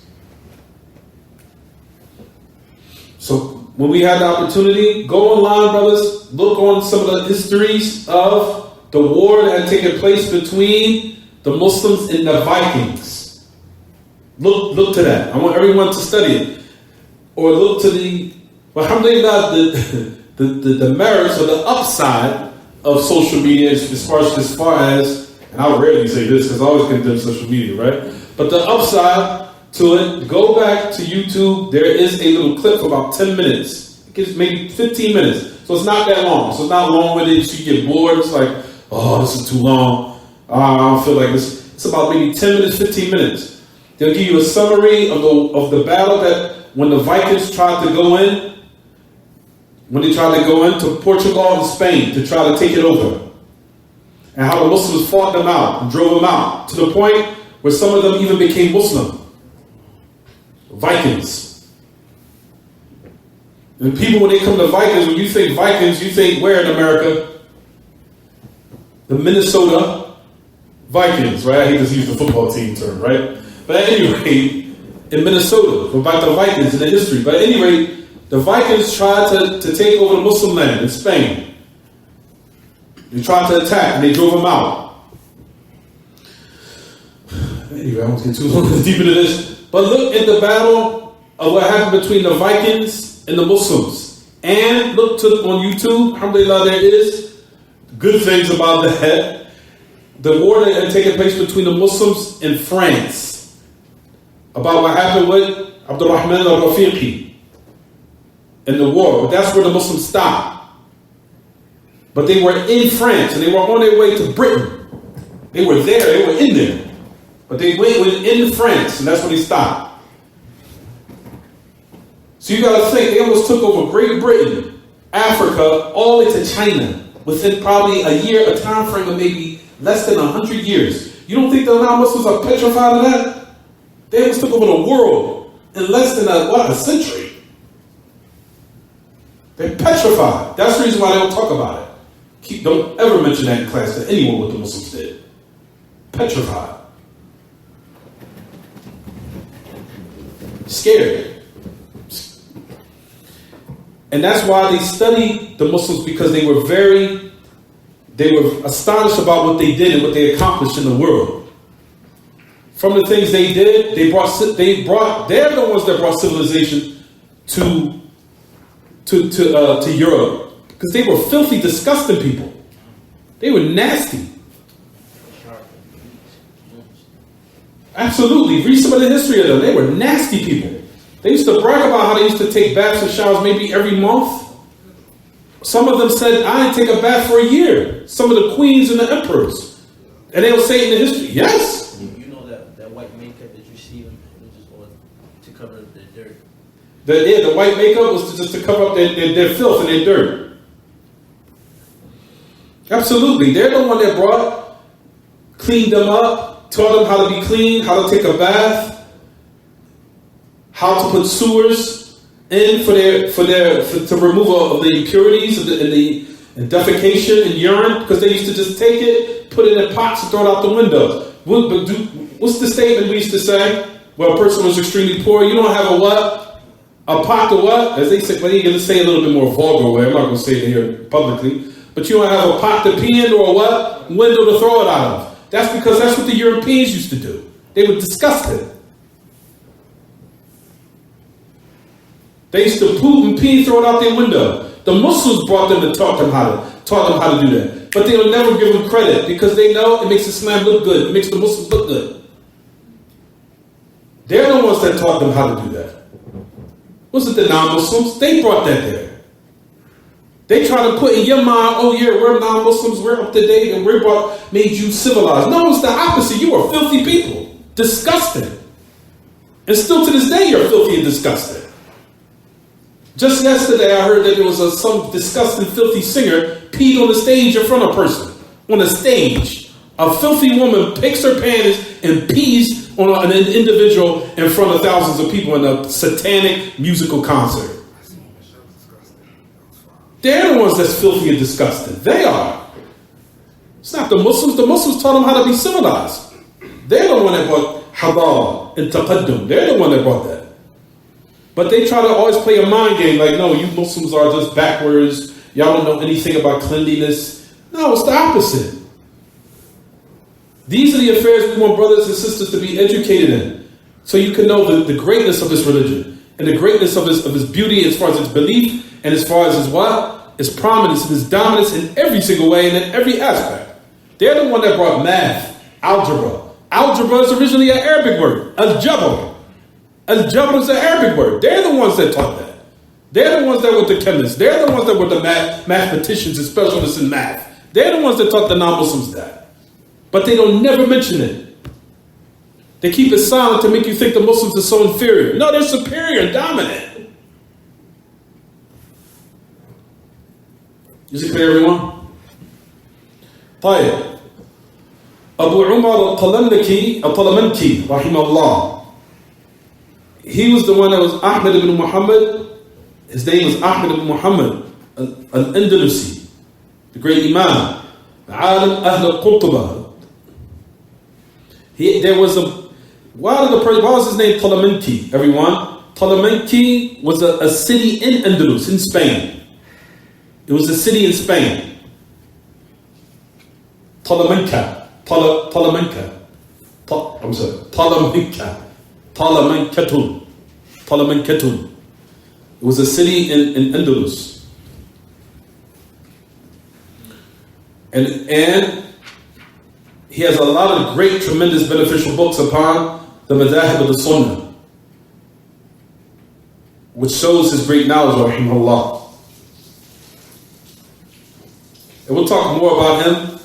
So when we had the opportunity, go online, brothers, look on some of the histories of the war that had taken place between the Muslims and the Vikings. Look to that. I want everyone to study it. Or look to alhamdulillah, the merits or the upside of social media as far as, and I'll rarely say this because I always condemn social media, right? But the upside to it, go back to YouTube. There is a little clip for about 10 minutes. It gives maybe 15 minutes. So it's not that long. So it's not long with it. So you get bored. It's like, oh, this is too long. I don't feel like this. It's about maybe 10 minutes, 15 minutes. They'll give you a summary of the battle that when the Vikings tried to go in, when they tried to go into Portugal and Spain to try to take it over, and how the Muslims fought them out and drove them out to the point where some of them even became Muslim. Vikings. And people, when they come to Vikings, when you think Vikings, you think where in America? The Minnesota Vikings, right? I hate to use the football team term, right? But at any rate, in Minnesota, about the Vikings in the history. But at any rate, the Vikings tried to take over the Muslim land in Spain. They tried to attack and they drove them out. Anyway, I won't get too deep into this. But look at the battle of what happened between the Vikings and the Muslims. And look on YouTube, alhamdulillah, there is good things about that. The war that had taken place between the Muslims and France. About what happened with Abdurrahman al-Rafiqi in the war. But that's where the Muslims stopped. But they were in France and they were on their way to Britain. They were there, they were in there. But they went in France and that's where they stopped. So you got to think, they almost took over Great Britain, Africa, all the way to China within probably a time frame of maybe less than 100 years. You don't think the non-Muslims are petrified of that? They almost took over the world in less than a century. They're petrified. That's the reason why they don't talk about it. Don't ever mention that in class to anyone what the Muslims did. Petrified. Scared. And that's why they studied the Muslims, because they were astonished about what they did and what they accomplished in the world. From the things they did, they're the ones that brought civilization to Europe, because they were filthy, disgusting people. They were nasty. Absolutely. Read some of the history of them. They were nasty people. They used to brag about how they used to take baths and showers maybe every month. Some of them said, I didn't take a bath for a year. Some of the queens and the emperors. And they'll say in the history, yes. That white makeup that you see them, just to cover up their dirt. The white makeup was just to cover up their filth and their dirt. Absolutely. They're the one that cleaned them up, taught them how to be clean, how to take a bath, how to put sewers in for removal of the impurities and defecation and urine, because they used to just take it, put it in pots and throw it out the window. What's the statement we used to say? Well, a person was extremely poor. You don't have a what? A pot to what? As they say, well, you're going to say a little bit more vulgar way. I'm not going to say it here publicly. but you don't have a pot to pee in or a what? Window to throw it out of. That's because that's what the Europeans used to do. They were disgusted. They used to poop and pee, throw it out their window. The Muslims brought them and taught them how to do that. But they'll never give them credit because they know it makes Islam look good. It makes the Muslims look good. They're the ones that taught them how to do that. Wasn't the non-Muslims? They brought that there. They try to put in your mind, oh yeah, we're non-Muslims, we're up to date, and made you civilized. No, it's the opposite. You are filthy people. Disgusting. And still to this day, you're filthy and disgusting. Just yesterday, I heard that there was some disgusting, filthy singer peed on the stage in front of a person. On the stage. A filthy woman picks her panties and pees on an individual in front of thousands of people in a satanic musical concert. They're the ones that's filthy and disgusting. They are. It's not the Muslims. The Muslims taught them how to be civilized. They're the one that brought hadara and taqaddum. They're the one that brought that. But they try to always play a mind game like, no, you Muslims are just backwards. Y'all don't know anything about cleanliness. No, it's the opposite. These are the affairs we want brothers and sisters to be educated in. So you can know the greatness of this religion and the greatness of his beauty as far as its belief and as far as his what? His prominence and his dominance in every single way and in every aspect. They're the one that brought math, algebra. Algebra is originally an Arabic word. Al-Jabr. Al-Jabr is an Arabic word. They're the ones that taught that. They're the ones that were the chemists. They're the ones that were the mathematicians and specialists in math. They're the ones that taught the non-Muslims that. But they don't never mention it. They keep it silent to make you think the Muslims are so inferior. No, they're superior and dominant. Is it clear, everyone? طيب. Abu Umar al-Talamanki, rahimahullah. He was the one that was Ahmed ibn Muhammad. His name was Ahmed ibn Muhammad al-Andalusi, the great Imam. Alim Ahl al-Qurtuba. Why was his name Talamanki, everyone? Talamanki was a city in Andalus, in Spain. It was a city in Spain. Talamanka. Talamankatun. It was a city in Andalus. And he has a lot of great, tremendous, beneficial books upon the madahib of the Sunnah, which shows his great knowledge, rahimahullah. And we'll talk more about him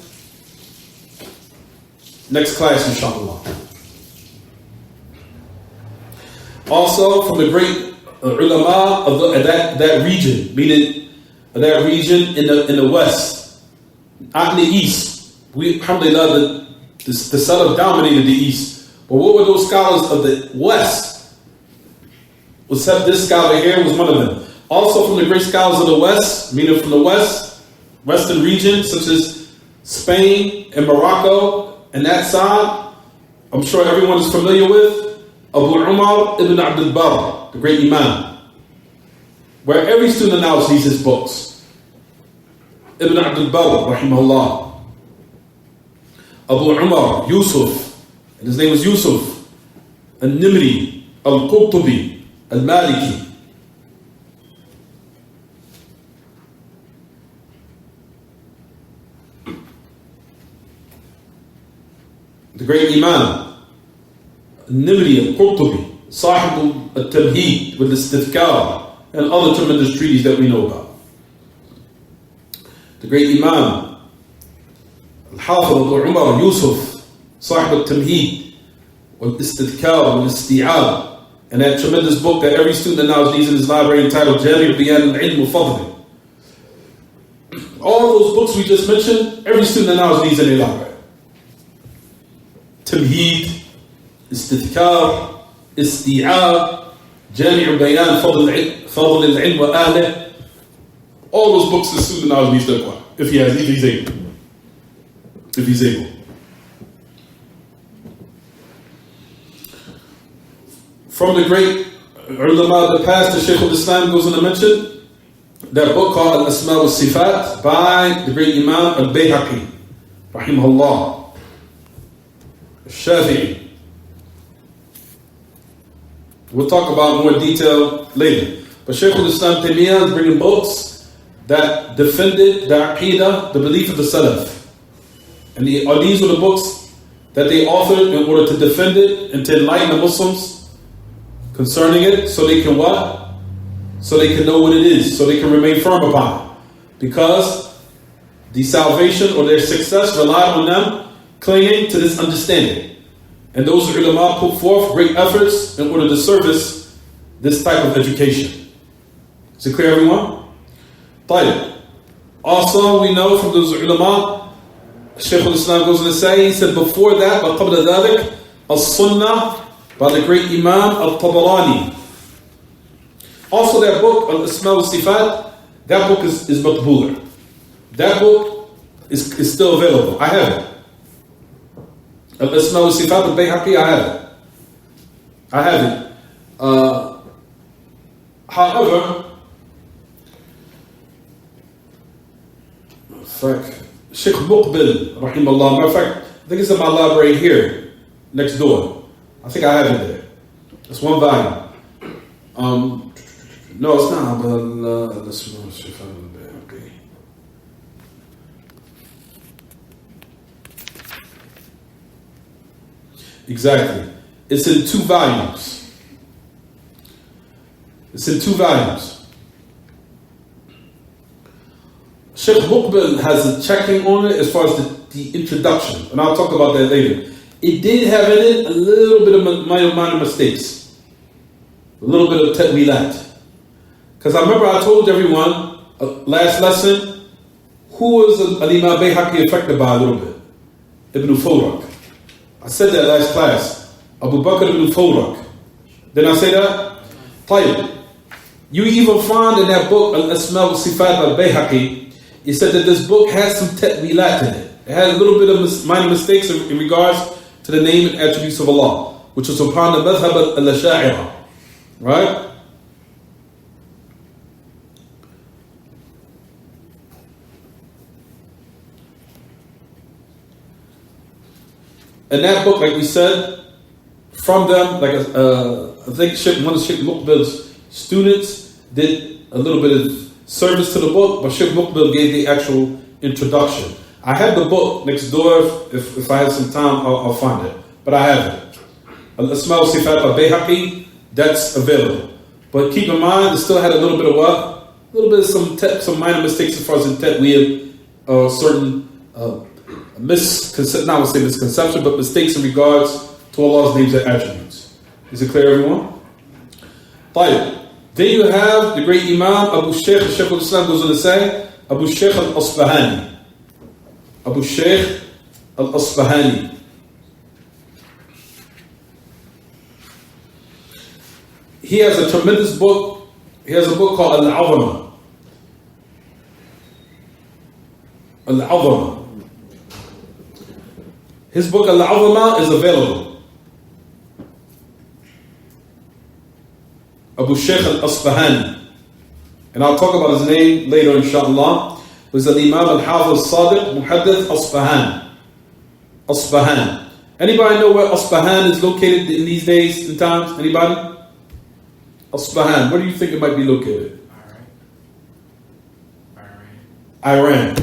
next class, inshallah. Also, from the great ulama of that region, meaning that region in the west, not in the east. Alhamdulillah, the Salaf dominated the east. But what were those scholars of the west? This scholar here was one of them. Also from the great scholars of the west, meaning from the western region, such as Spain and Morocco, and that side, I'm sure everyone is familiar with Abu Umar ibn Abdul Barr, the great Imam, where every student now sees his books. Ibn Abdul Barr, rahimahullah. Abu Umar, Yusuf, and his name was Yusuf, Al-Nimri, Al-Qurtubi, Al-Maliki. The great Imam, Al-Nimri, Al-Qurtubi, Sahib Al-Tamheed, with Al-Istithkar, and other tremendous treaties that we know about. The great Imam, Al-Hafidh Abu Umar Yusuf, Sahib al-Tamheed, wal-Istidkar, wal-Isti'ab, and that tremendous book that every student now needs in his library entitled Jami' Bayan al-Ilm wa Fadli. All those books we just mentioned, every student now needs in their library. Tamheed, Istidkar, Isti'ab, Jami' Bayan Fadli al-Ilm wa Ahlih. All those books the student now needs to acquire, if he's able. If he's able. From the great ulama of the past, the Shaykh al-Islam goes on to mention that book called Al-Asma wa Sifat by the great Imam Al-Bayhaqi, rahimahullah, Shafi'i. We'll talk about more detail later. But Shaykh al-Islam Taymiyyah is bringing books that defended the Aqidah, the belief of the Salaf. And these are the books that they authored in order to defend it and to enlighten the Muslims concerning it, so they can what? So they can know what it is, so they can remain firm upon it. Because the salvation or their success relied on them clinging to this understanding. And those ulama put forth great efforts in order to service this type of education. Is it clear, everyone? طيب. Also, we know from those ulama, Shaykh al-Islam goes on to say, he said, before that, وَقَبْلَ ذَلِكَ السُّنَّةِ by the great Imam al-Tabarani. Also, that book, Al-Asma wa Sifat, that book is matbu'ah. That book is still available. I have it. Al-Asma wa Sifat al-Bayhaqi, I have it. However, Shaykh Muqbil, rahimahullah, matter of fact, I think it's in my library here, next door. I think I have it there. It's one volume. No, it's not. Exactly. It's in 2 volumes. Shaykh Muqbil has a checking on it as far as the introduction, and I'll talk about that later. It did have in it a little bit of minor mistakes, a little bit of ta'wilat. Because I remember I told everyone last lesson, who was Al-Imam Bayhaqi affected by a little bit? Ibn Fawrak. I said that last class. Abu Bakr ibn Fawrak. Didn't I say that? طيب. You even find in that book, Al-Asma wa Sifat al-Bayhaqi, it said that this book has some ta'wilat in it. It had a little bit of minor mistakes in regards to the name and attributes of Allah, which was upon the madhab al-Asha'ira. Right? And that book, like we said, from them, like I think one of Shaykh Muqbil's students did a little bit of service to the book, but Shaykh Muqbil gave the actual introduction. I have the book next door. If I have some time, I'll find it. But I have it. Al-Asma wa Sifat al-Bayhaqi, that's available. But keep in mind, it still had a little bit of what? A little bit of some minor mistakes as far as the ta'wil, certain not say misconception, but mistakes in regards to Allah's names and attributes. Is it clear, everyone? طيب. Then you have the great Imam Abu Shaykh, Shaykh al-Islam goes on to say, Abu Shaykh al-Asbahani. Abu Shaykh al-Asbahani. He has a tremendous book. He has a book called Al-Azama. Al-Azama. His book Al-Azama is available. Abu Shaykh al-Asbahani. And I'll talk about his name later, inshallah. It was Al-Imam Al-Hafiz Sadiq Muhaddith Asbahan. Anybody know where Asbahan is located in these days and times? Anybody? Asbahan. Where do you think it might be located? Iran.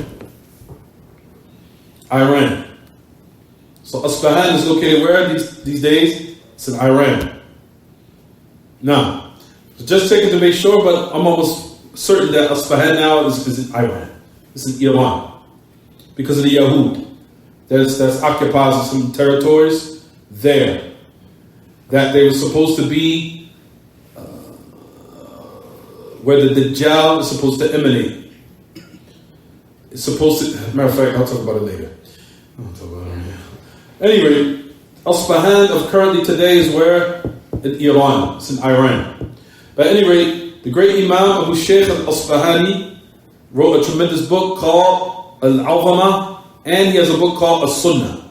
So Asbahan is located where these days? It's in Iran. Now, so just check it to make sure, but I'm almost certain that Asbahan now is in Iran. It's in Iran. Because of the Yahud. That's occupies some territories there. That they were supposed to be where the Dajjal is supposed to emanate. It's supposed to, matter of fact, I'll talk about it later. Anyway, Asbahan of currently today is where? In Iran. It's in Iran. But anyway, the great Imam Abu Shaykh al-Asbahani wrote a tremendous book called Al-Azama, and he has a book called As-Sunnah.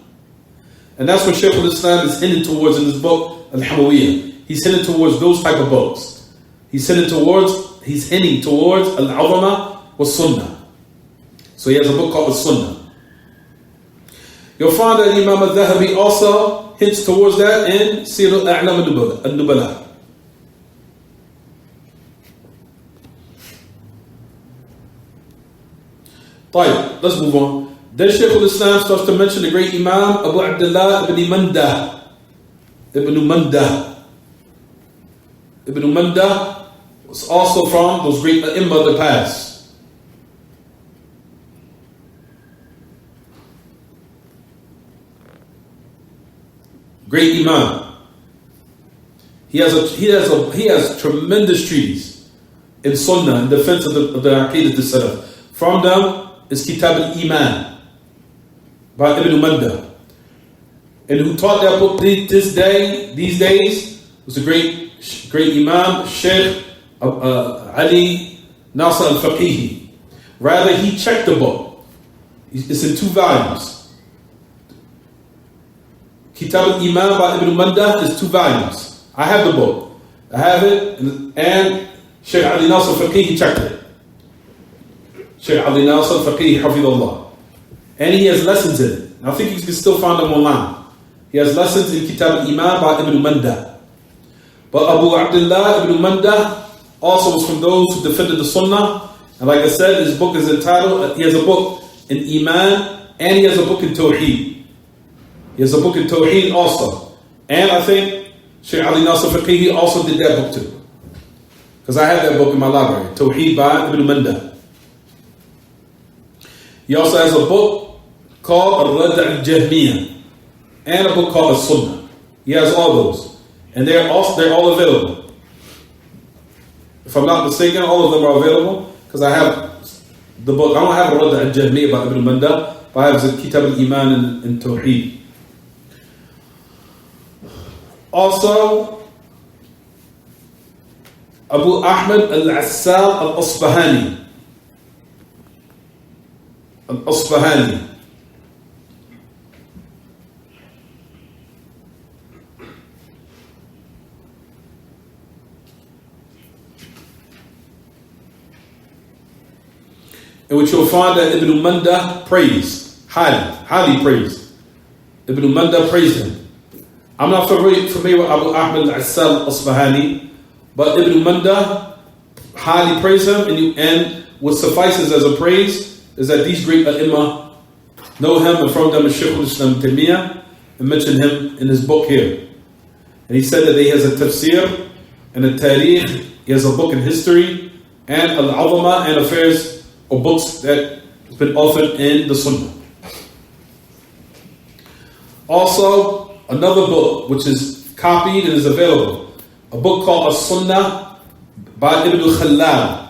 And that's what Shaykh al-Islam is hinting towards in this book, Al-Hamawiyyah. He's hinting towards those type of books. He's hinting towards he's hinting towards al-'azama wa sunnah. So he has a book called Sunnah. You'll find that Imam al-Dhahabi also hints towards that in Sir al-A'lam al-Nubala. Right, let's move on. Then Shaykh al-Islam starts to mention the great Imam Abu Abdullah ibn Mandah. Ibn Mandah was also from those great Imam of the past. Great Imam. He has tremendous treaties in Sunnah in defense of the Aqidah al-Salaf. From them is Kitab al-Iman by Ibn Mandah. And who taught that book these days was the great Imam Shaykh Ali Nasr al-Faqihi. Rather, he checked the book. It's in 2 volumes. Kitab al-Iman by Ibn Mandah is 2 volumes. I have the book. I have it, and Shaykh Ali Nasr al-Faqihi checked it. Shaykh Ali Nasr al-Faqihi, hafidhullah. And he has lessons in it. I think you can still find them online. He has lessons in Kitab al-Iman by Ibn Mandah. But Abu Abdullah ibn Mandah also was from those who defended the Sunnah. And like I said, his book is entitled, he has a book in Iman, and he has a book in Tawheed. He has a book in Tawheed also. And I think Shaykh Ali Nasr al-Faqihi also did that book too. Because I have that book in my library, Tawheed by Ibn Mandah. He also has a book called Al-Radd' al-Jahmiyyah and a book called Al-Sunnah. He has all those. And they're all available. If I'm not mistaken, all of them are available because I have the book. I don't have Al-Radd' al-Jahmiyyah by Ibn Mandah, but I have the Kitab al-Iman and Tawheed. Also, Abu Ahmad al-Assal al-Asbahani. Al-Asbahani. In which you'll find that Ibn Mandah praised, highly praised. Ibn Mandah praised him. I'm not familiar with Abu Ahmad al-Assal al-Asbahani, but Ibn Mandah highly praised him, and what suffices as a praise is that these great A'imah know him, and from them is Shaykh al-Islam Taymiyyah, and mention him in his book here. And he said that he has a tafsir and a tarikh, he has a book in history, and al-'azama and affairs or books that have been authored in the Sunnah. Also, another book which is copied and is available, a book called As-Sunnah by Ibn Khallal.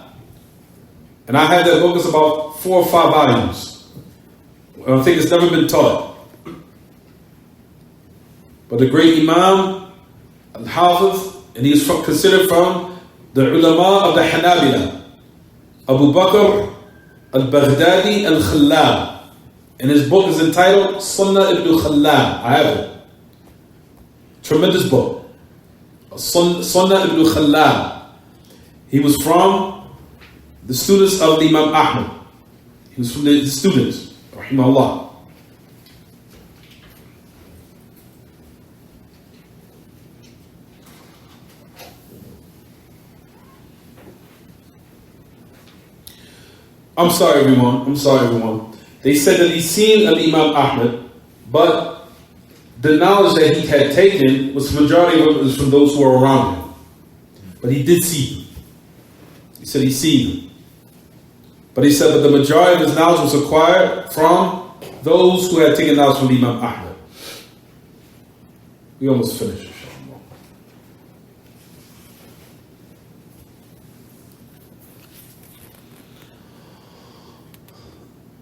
And I have that book, it's about 4 or 5 volumes. I think it's never been taught. But the great Imam Al-Hafiz, and he is considered from the ulama of the Hanabila, Abu Bakr al-Baghdadi al-Khallal. And his book is entitled Sunnah ibn Khallal. I have it. Tremendous book. Sunnah ibn Khallal. He was from the students of the Imam Ahmad. He was from the students, rahimahullah. I'm sorry everyone. They said that he's seen Imam Ahmad, but the knowledge that he had taken was the majority of it was from those who were around him. But he did see him. He said he seen him. But he said that the majority of his knowledge was acquired from those who had taken knowledge from Imam Ahmad. We almost finished.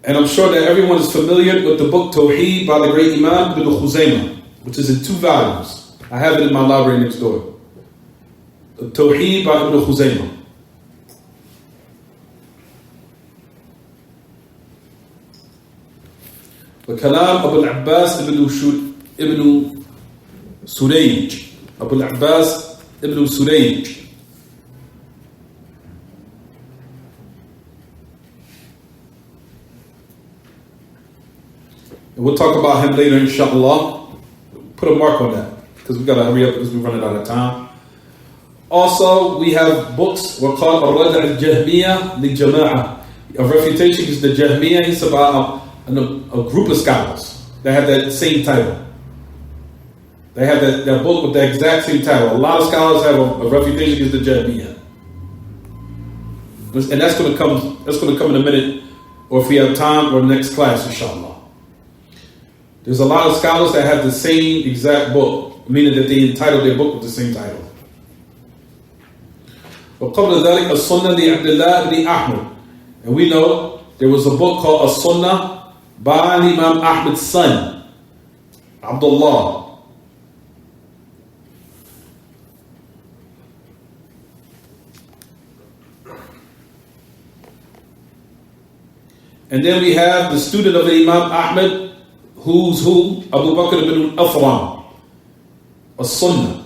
And I'm sure that everyone is familiar with the book Tawheed by the great Imam Ibn Khuzaymah, which is in 2 volumes. I have it in my library next door. Tawheed by Ibn Khuzaymah. وكلام أبو العباس ابن سريج. أبو العباس ابن سريج. We'll talk about him later, inshallah. Put a mark on that, because we got to hurry up because we're running out of time. Also, we have books, we're called Al-Rad' al-Jahmiyyah li-Jama'ah. A refutation is the Jahmiyyah. It's about a group of scholars that have that same title. They have that book with the exact same title. A lot of scholars have a refutation against the Jahmiyyah. And that's going to come in a minute, or if we have time, or next class, inshallah. There's a lot of scholars that have the same exact book, meaning that they entitled their book with the same title. وقبل ذلك السنة لعبد الله بن أحمد. And we know there was a book called As-Sunnah by Imam Ahmad's son, Abdullah. And then we have the student of Imam Ahmad, who's who? Abu Bakr ibn al-Afram, As-Sunnah.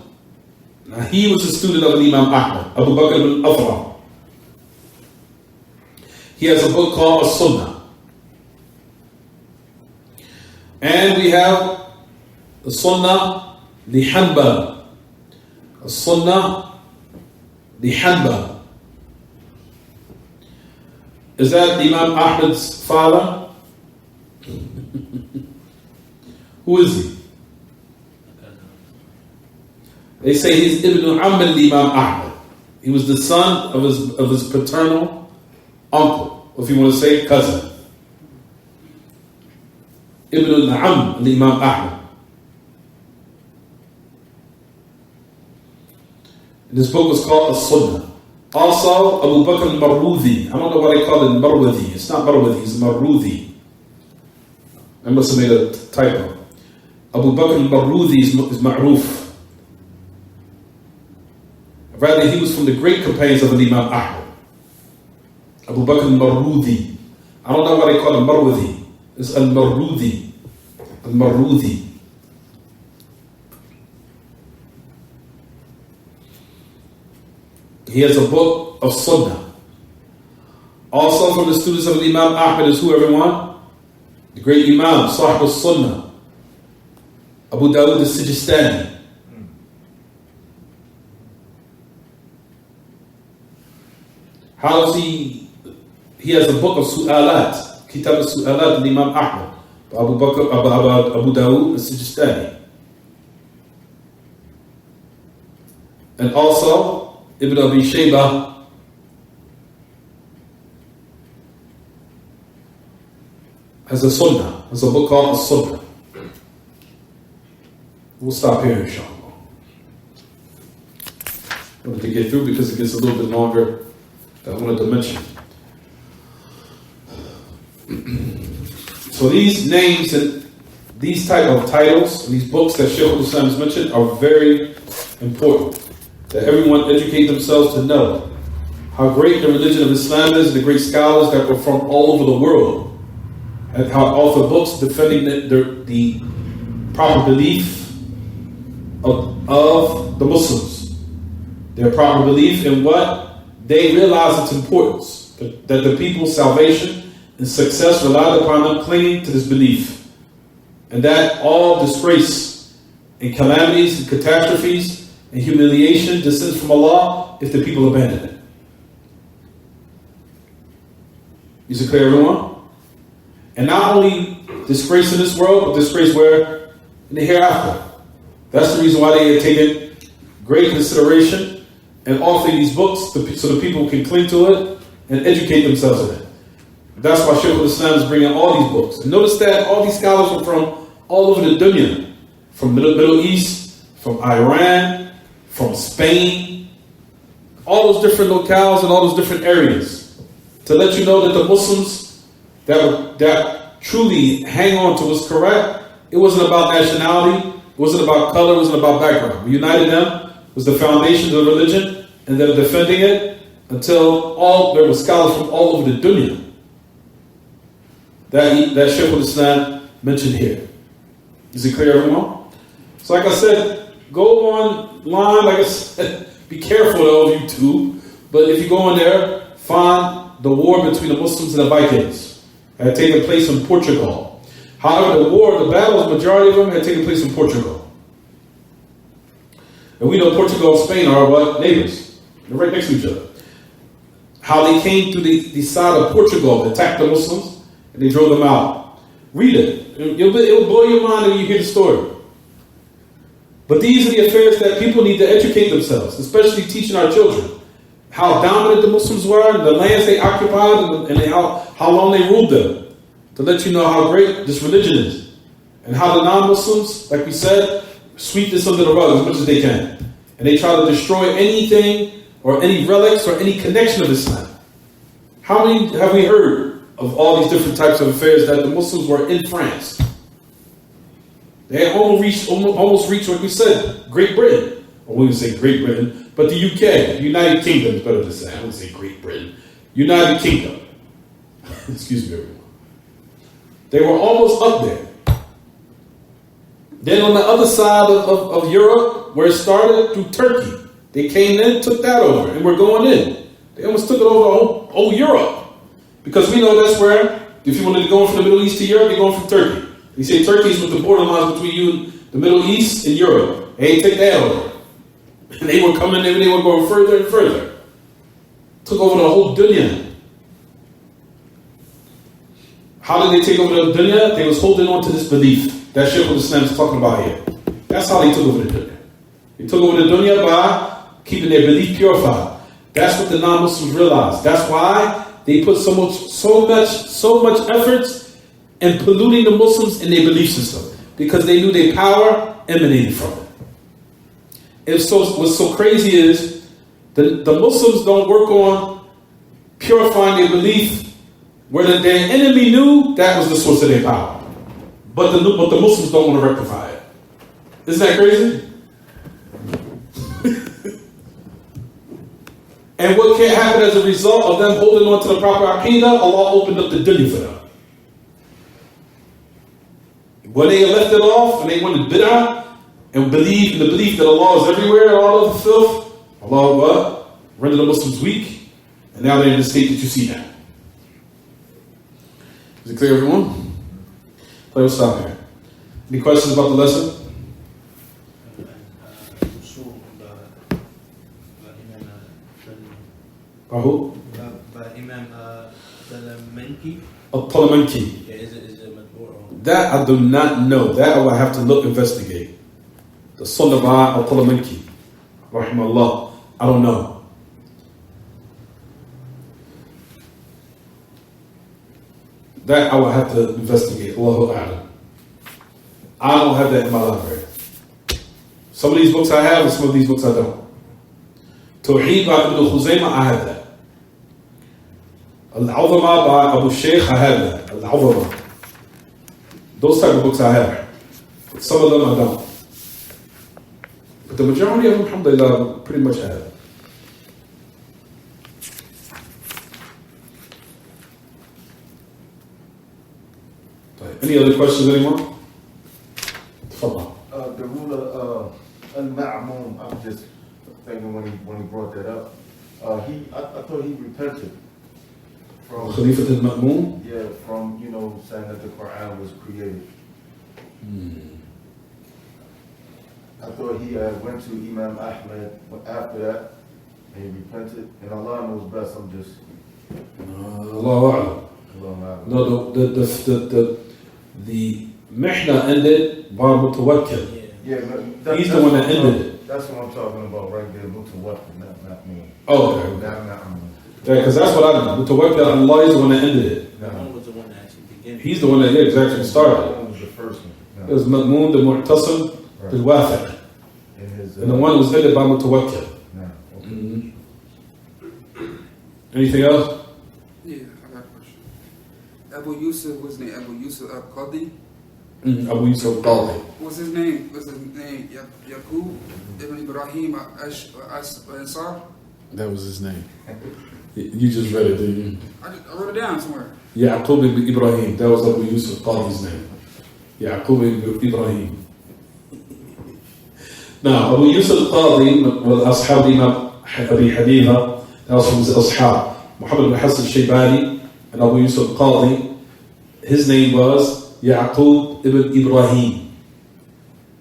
Now he was a student of Imam Ahmad, Abu Bakr ibn al-Afram. He has a book called As-Sunnah. And we have the Sunnah li Hanbal. As-Sunnah li Hanbal. Is that Imam Ahmad's father? Who is he? They say he's Ibn Amr al-Imam Ahmad. He was the son of his paternal uncle, or if you want to say cousin. Ibn al-Amr al-Imam Ahmad. And this book was called As-Sunnah. Also, Abu Bakr al-Marudhi. I don't know why they call it Marwadhi. It's not Marwadhi, it's Marudhi. I must have made a typo. Abu Bakr al-Marudhi is ma'ruf. Rather, he was from the great companions of Imam Ahmad. Abu Bakr al-Marudhi. I don't know why they call him Marwadhi. It's al-Marudhi. Al-Marudhi. He has a book of Sunnah. Also from the students of Imam Ahmad is who, everyone? The great Imam, Sahib al-Sunnah, Abu Dawud al-Sijistani. How is he? He has a book of Su'alat, Kitab al-Su'alat of Imam Ahmad, Abu Dawud al-Sijistani. And also, Ibn Abi Shaybah has a Sunnah, has a book called As-Sunnah. We'll stop here, inshallah. I wanted to get through because it gets a little bit longer than I wanted to mention. So these names and these type of titles, these books that Shaykh al-Islam has mentioned are very important. That everyone educate themselves to know how great the religion of Islam is, the great scholars that were from all over the world, and how author books defending the proper belief of the Muslims, their proper belief in what they realize its importance, that the people's salvation and success relied upon them clinging to this belief, and that all disgrace and calamities and catastrophes and humiliation descends from Allah if the people abandon it. Is it clear, everyone? And not only disgrace in this world, but disgrace where? In the hereafter. That's the reason why they have taken great consideration and offering these books so the people can cling to it and educate themselves in it. That's why Shaykh al-Islam is bringing all these books. And notice that all these scholars are from all over the dunya, from Middle East, from Iran, from Spain, all those different locales and all those different areas, to let you know that the Muslims that truly hang on to what's correct, it wasn't about nationality, it wasn't about color, it wasn't about background. We united them, was the foundation of the religion, and they're defending it until there were scholars from all over the dunya that Shaykh al-Islam mentioned here. Is it clear, everyone? So like I said, go online, like I said, be careful of YouTube, but if you go on there, find the war between the Muslims and the Vikings that had taken place in Portugal. However, the battles, majority of them had taken place in Portugal. And we know Portugal and Spain are what? Neighbors. They're right next to each other. How they came to the side of Portugal, attacked the Muslims, and they drove them out. Read it. It will blow your mind when you hear the story. But these are the affairs that people need to educate themselves, especially teaching our children how dominant the Muslims were, and the lands they occupied, and how long they ruled them, to let you know how great this religion is, and how the non-Muslims, like we said, sweep this under the rug as much as they can. And they try to destroy anything or any relics or any connection of Islam. How many have we heard of all these different types of affairs that the Muslims were in France? They had almost reached, like we said, Great Britain. Or we would say Great Britain, but the UK, United Kingdom is better to say. I wouldn't say Great Britain. United Kingdom. Excuse me, everyone. They were almost up there. Then on the other side of Europe, where it started, through Turkey, they came in, took that over, and we're going in. They almost took it over whole Europe. Because we know that's where, if you wanted to go from the Middle East to Europe, you're going from Turkey. They say Turkey is with the borderlines between you and the Middle East and Europe. They take that over. And they were coming in, they were going further and further. Took over the whole dunya. How did they take over the dunya? They was holding on to this belief that Shaykh al-Islam is talking about here. That's how they took over the dunya. They took over the dunya by keeping their belief purified. That's what the non-Muslims realized. That's why they put so much effort in polluting the Muslims in their belief system, because they knew their power emanated from it. What's so crazy is the Muslims don't work on purifying their belief, where their enemy knew that was the source of their power. But the Muslims don't want to rectify it. Isn't that crazy? And what can happen as a result of them holding on to the proper aqidah? Allah opened up the dunya for them. When they left it off and they wanted bid'ah and believe in the belief that Allah is everywhere and all of the filth, Allah what? Rendered the Muslims weak, and now they're in the state that you see now. Is it clear, everyone? We'll stop here. Any questions about the lesson? By who? By Imam Talamanki. Talamanki. Yeah, is it Madbur? That I do not know. That I will have to investigate. The son of Talamanki. Rahimahullah. I don't know. That I will have to investigate. Allahu A'lam. I don't have that in my library. Some of these books I have, and some of these books I don't. Tawheed by Ibn Khuzaymah, I have that. Al-Azama by Abu Shaykh, I have that. Al-Azama. Those type of books I have. But some of them I don't. But the majority of them, alhamdulillah, pretty much I have. Any other questions, anyone? The ruler, Al-Ma'mun, I'm just thinking when he brought that up, I thought he repented from Khalifat al-Ma'mun? Yeah, from, saying that the Quran was created. I thought he went to Imam Ahmed after that, and he repented, and Allah knows best. I'm just Allahu A'lam. No, the Mihna ended by Mutawakkil. Yeah, he's the one that ended it. That's what I'm talking about right there. Mutawakkil, not me. Oh, okay. Not me. Yeah, because that's what I know. Mutawakkil, Allah is the one that ended it. Ma'mun was the one that actually began. He's the one that exactly started it. Ma'mun was the first one. It was Ma'mun, the Mu'tasim, the Wathiq. And the one was ended by Mutawakkil. Okay. Anything else? Yeah, I got a question. Abu Yusuf, what's his name? Abu Yusuf al-Qadi? Abu Yusuf al-Qadi. What's his name? Yaqub ibn Ibrahim Ansar? That was his name. You just read it, didn't you? I wrote it down somewhere. Yaqub ibn Ibrahim. That was Abu Yusuf al-Qadi's name. Yaqub ibn Ibrahim. Now, Abu Yusuf al-Qadi was Ashab Imam Abi Hanifa. That was from his Ashab. Muhammad ibn Hassan Shaybani and Abu Yusuf al-Qadi. His name was Ya'qub ibn Ibrahim.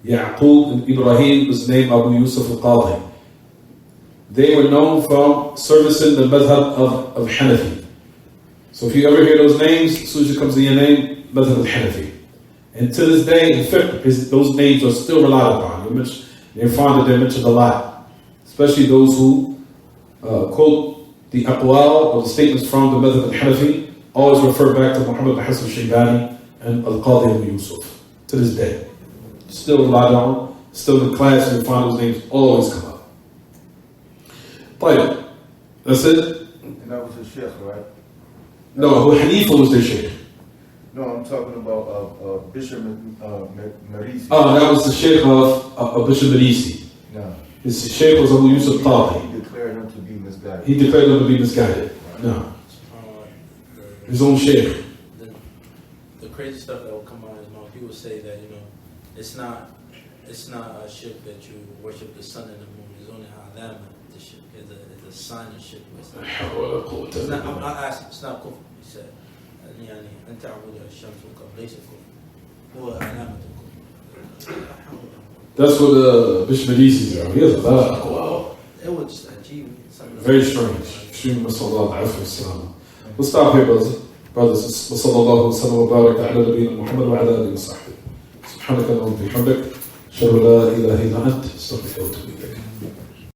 Ya'qub ibn Ibrahim was named Abu Yusuf al-Qadhi. They were known from servicing the madhab of Hanafi. So if you ever hear those names, as soon as it comes to your name, madhab al-Hanafi. And to this day, in fiqh, those names are still relied upon. They're found that they're mentioned a lot. Especially those who quote the aqwal or the statements from the madhab al-Hanafi, always refer back to Muhammad al-Hasan al-Shaybani and al-Qadhi Abu Yusuf. To this day. Still relied on, still in class, and you find those names always come up. طيب, that's it? And that was a sheikh, right? No, Abu Hanifa was their sheikh. No, I'm talking about Bishop Marisi. Oh, that was the sheikh of Bishop Marisi. No. His sheikh was Abu Yusuf Qadhi. He declared him to be misguided. He declared him to be misguided. No. His own sheikh. The crazy stuff that will come out of his mouth, he will say that, it's not a ship that you worship the sun and the moon. It's only Alama, the ship. It's a sign of ship. It's not, I'm not asking, it's not kufr. He said, أنت عبود الشمس والقمر ليس كفر هو علامة الكفر. That's what Bishop Marisi is. He has a lot of aqwal. It was achieve. Very strange. Extreme masallah al-Islam. We'll stop here, brothers. وصلى الله وسلم وبارك على نبينا محمد وعلى آله وصحبه. سبحانك اللهم وبحمدك أشهد أن لا إله إلا أنت أستغفرك وأتوب إليك.